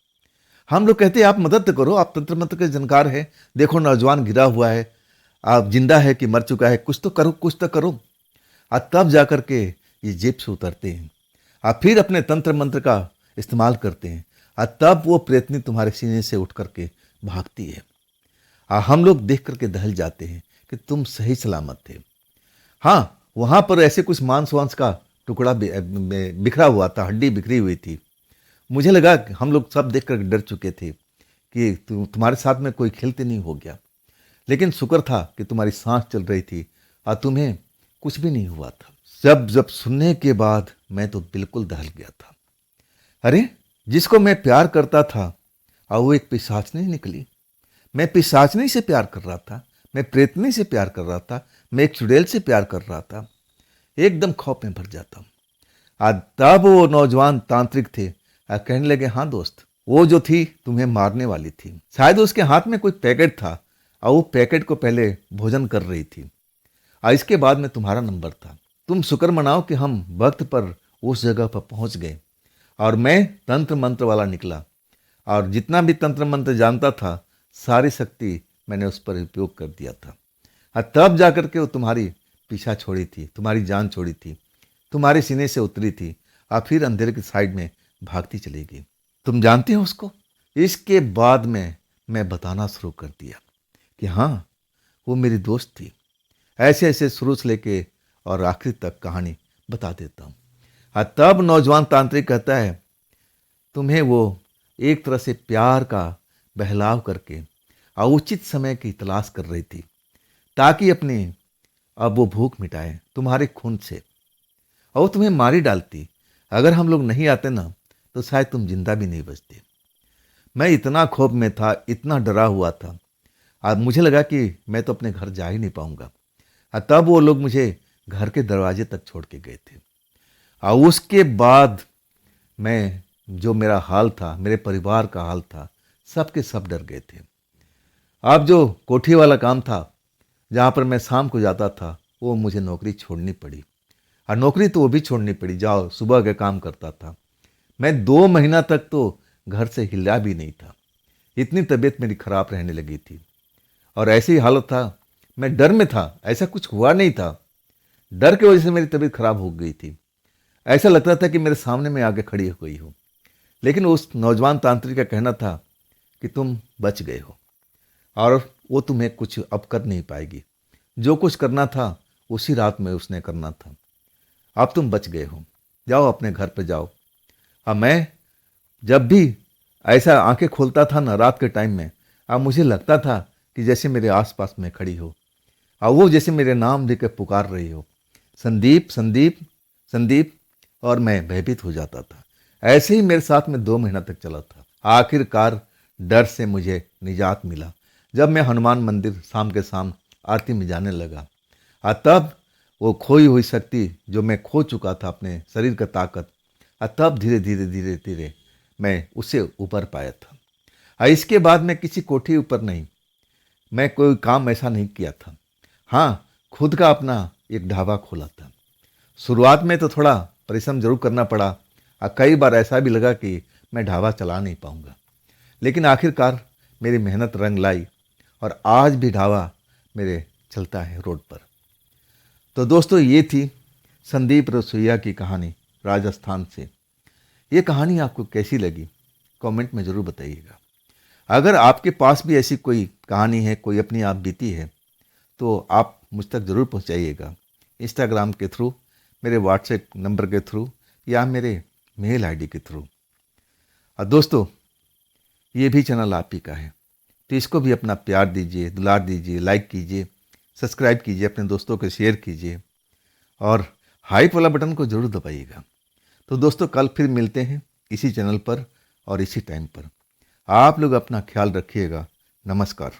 हम लोग कहते हैं आप मदद तो करो, आप तंत्र मंत्र के जानकार हैं, देखो नौजवान गिरा हुआ है, आप जिंदा है कि मर चुका है, कुछ तो करो, कुछ तो करो। और तब जाकर के ये जेब से उतरते हैं, आप फिर अपने तंत्र मंत्र का इस्तेमाल करते हैं, और तब वो प्रेतनी तुम्हारे सीने से उठ करके भागती है। और हम लोग देख करके दहल जाते हैं कि तुम सही सलामत थे। हाँ, वहाँ पर ऐसे कुछ मांस वांस का टुकड़ा बिखरा हुआ था, हड्डी बिखरी हुई थी। मुझे लगा कि हम लोग सब देख कर डर चुके थे कि तुम्हारे साथ में कोई खेलते नहीं हो गया, लेकिन शुक्र था कि तुम्हारी सांस चल रही थी और तुम्हें कुछ भी नहीं हुआ था। जब सुनने के बाद मैं तो बिल्कुल दहल गया था। अरे, जिसको मैं प्यार करता था और वो एक पिशाचनी निकली। मैं पिशाचनी से प्यार कर रहा था, मैं प्रेतनी से प्यार कर रहा था, मैं एक चुड़ैल से प्यार कर रहा था। एकदम खौफ में भर जाता हूँ। आज तब वो नौजवान तांत्रिक थे और कहने लगे हाँ दोस्त, वो जो थी तुम्हें मारने वाली थी। शायद उसके हाथ में कोई पैकेट था और वो पैकेट को पहले भोजन कर रही थी और इसके बाद में तुम्हारा नंबर था। तुम शुक्र मनाओ कि हम वक्त पर उस जगह पर पहुंच गए और मैं तंत्र मंत्र वाला निकला, और जितना भी तंत्र मंत्र जानता था सारी शक्ति मैंने उस पर उपयोग कर दिया था। और तब जाकर के वो तुम्हारी पीछा छोड़ी थी, तुम्हारी जान छोड़ी थी, तुम्हारे सीने से उतरी थी और फिर अंधेरे की साइड में भागती चली गई। तुम जानते हो उसको? इसके बाद में मैं बताना शुरू कर दिया कि हाँ, वो मेरी दोस्त थी। ऐसे ऐसे शुरू से लेके और आखिर तक कहानी बता देता हूँ। और तब नौजवान तांत्रिक कहता है तुम्हें वो एक तरह से प्यार का बहलाव करके और उचित समय की तलाश कर रही थी ताकि अपनी अब वो भूख मिटाए तुम्हारे खून से, और वो तुम्हें मारी डालती। अगर हम लोग नहीं आते ना तो शायद तुम जिंदा भी नहीं बचते। मैं इतना खौफ में था, इतना डरा हुआ था, और मुझे लगा कि मैं तो अपने घर जा ही नहीं पाऊंगा। और तब वो लोग मुझे घर के दरवाजे तक छोड़ के गए थे। और उसके बाद मैं, जो मेरा हाल था, मेरे परिवार का हाल था, सबके सब डर गए थे। अब जो कोठी वाला काम था जहाँ पर मैं शाम को जाता था, वो मुझे नौकरी छोड़नी पड़ी। और नौकरी तो वो भी छोड़नी पड़ी, जाओ सुबह का काम करता था। मैं 2 महीना तक तो घर से हिला भी नहीं था, इतनी तबीयत मेरी खराब रहने लगी थी। और ऐसी हालत था, मैं डर में था, ऐसा कुछ हुआ नहीं था, डर की वजह से मेरी तबीयत खराब हो गई थी। ऐसा लगता था कि मेरे सामने में आगे खड़ी हो गई हो। लेकिन उस नौजवान तांत्रिक का कहना था कि तुम बच गए हो और वो तुम्हें कुछ अब कर नहीं पाएगी। जो कुछ करना था उसी रात में उसने करना था। अब तुम बच गए हो, जाओ अपने घर पे जाओ। अब मैं जब भी ऐसा आंखें खोलता था ना रात के टाइम में, अब मुझे लगता था कि जैसे मेरे आसपास में खड़ी हो और वो जैसे मेरे नाम लेकर पुकार रही हो, संदीप संदीप संदीप, और मैं भयभीत हो जाता था। ऐसे ही मेरे साथ में 2 महीना तक चला था। आखिरकार डर से मुझे निजात मिला जब मैं हनुमान मंदिर शाम के शाम आरती में जाने लगा। और तब वो खोई हुई शक्ति जो मैं खो चुका था, अपने शरीर का ताकत, और तब धीरे धीरे धीरे धीरे मैं उससे ऊपर पाया था। और इसके बाद मैं किसी कोठी ऊपर नहीं, मैं कोई काम ऐसा नहीं किया था। हाँ, खुद का अपना एक ढाबा खोला था। शुरुआत में तो थोड़ा परिश्रम जरूर करना पड़ा और कई बार ऐसा भी लगा कि मैं ढाबा चला नहीं पाऊंगा, लेकिन आखिरकार मेरी मेहनत रंग लाई और आज भी ढाबा मेरे चलता है रोड पर। तो दोस्तों, ये थी संदीप रसोइया की कहानी राजस्थान से। ये कहानी आपको कैसी लगी कमेंट में ज़रूर बताइएगा। अगर आपके पास भी ऐसी कोई कहानी है, कोई अपनी आप बीती है, तो आप मुझ तक ज़रूर पहुंचाइएगा। इंस्टाग्राम के थ्रू, मेरे व्हाट्सएप नंबर के थ्रू, या मेरे मेल आईडी के थ्रू। और दोस्तों, ये भी चैनल आप ही का है, तो इसको भी अपना प्यार दीजिए, दुलार दीजिए, लाइक कीजिए, सब्सक्राइब कीजिए, अपने दोस्तों को शेयर कीजिए और हाइप वाला बटन को ज़रूर दबाइएगा। तो दोस्तों, कल फिर मिलते हैं इसी चैनल पर और इसी टाइम पर। आप लोग अपना ख्याल रखिएगा। नमस्कार।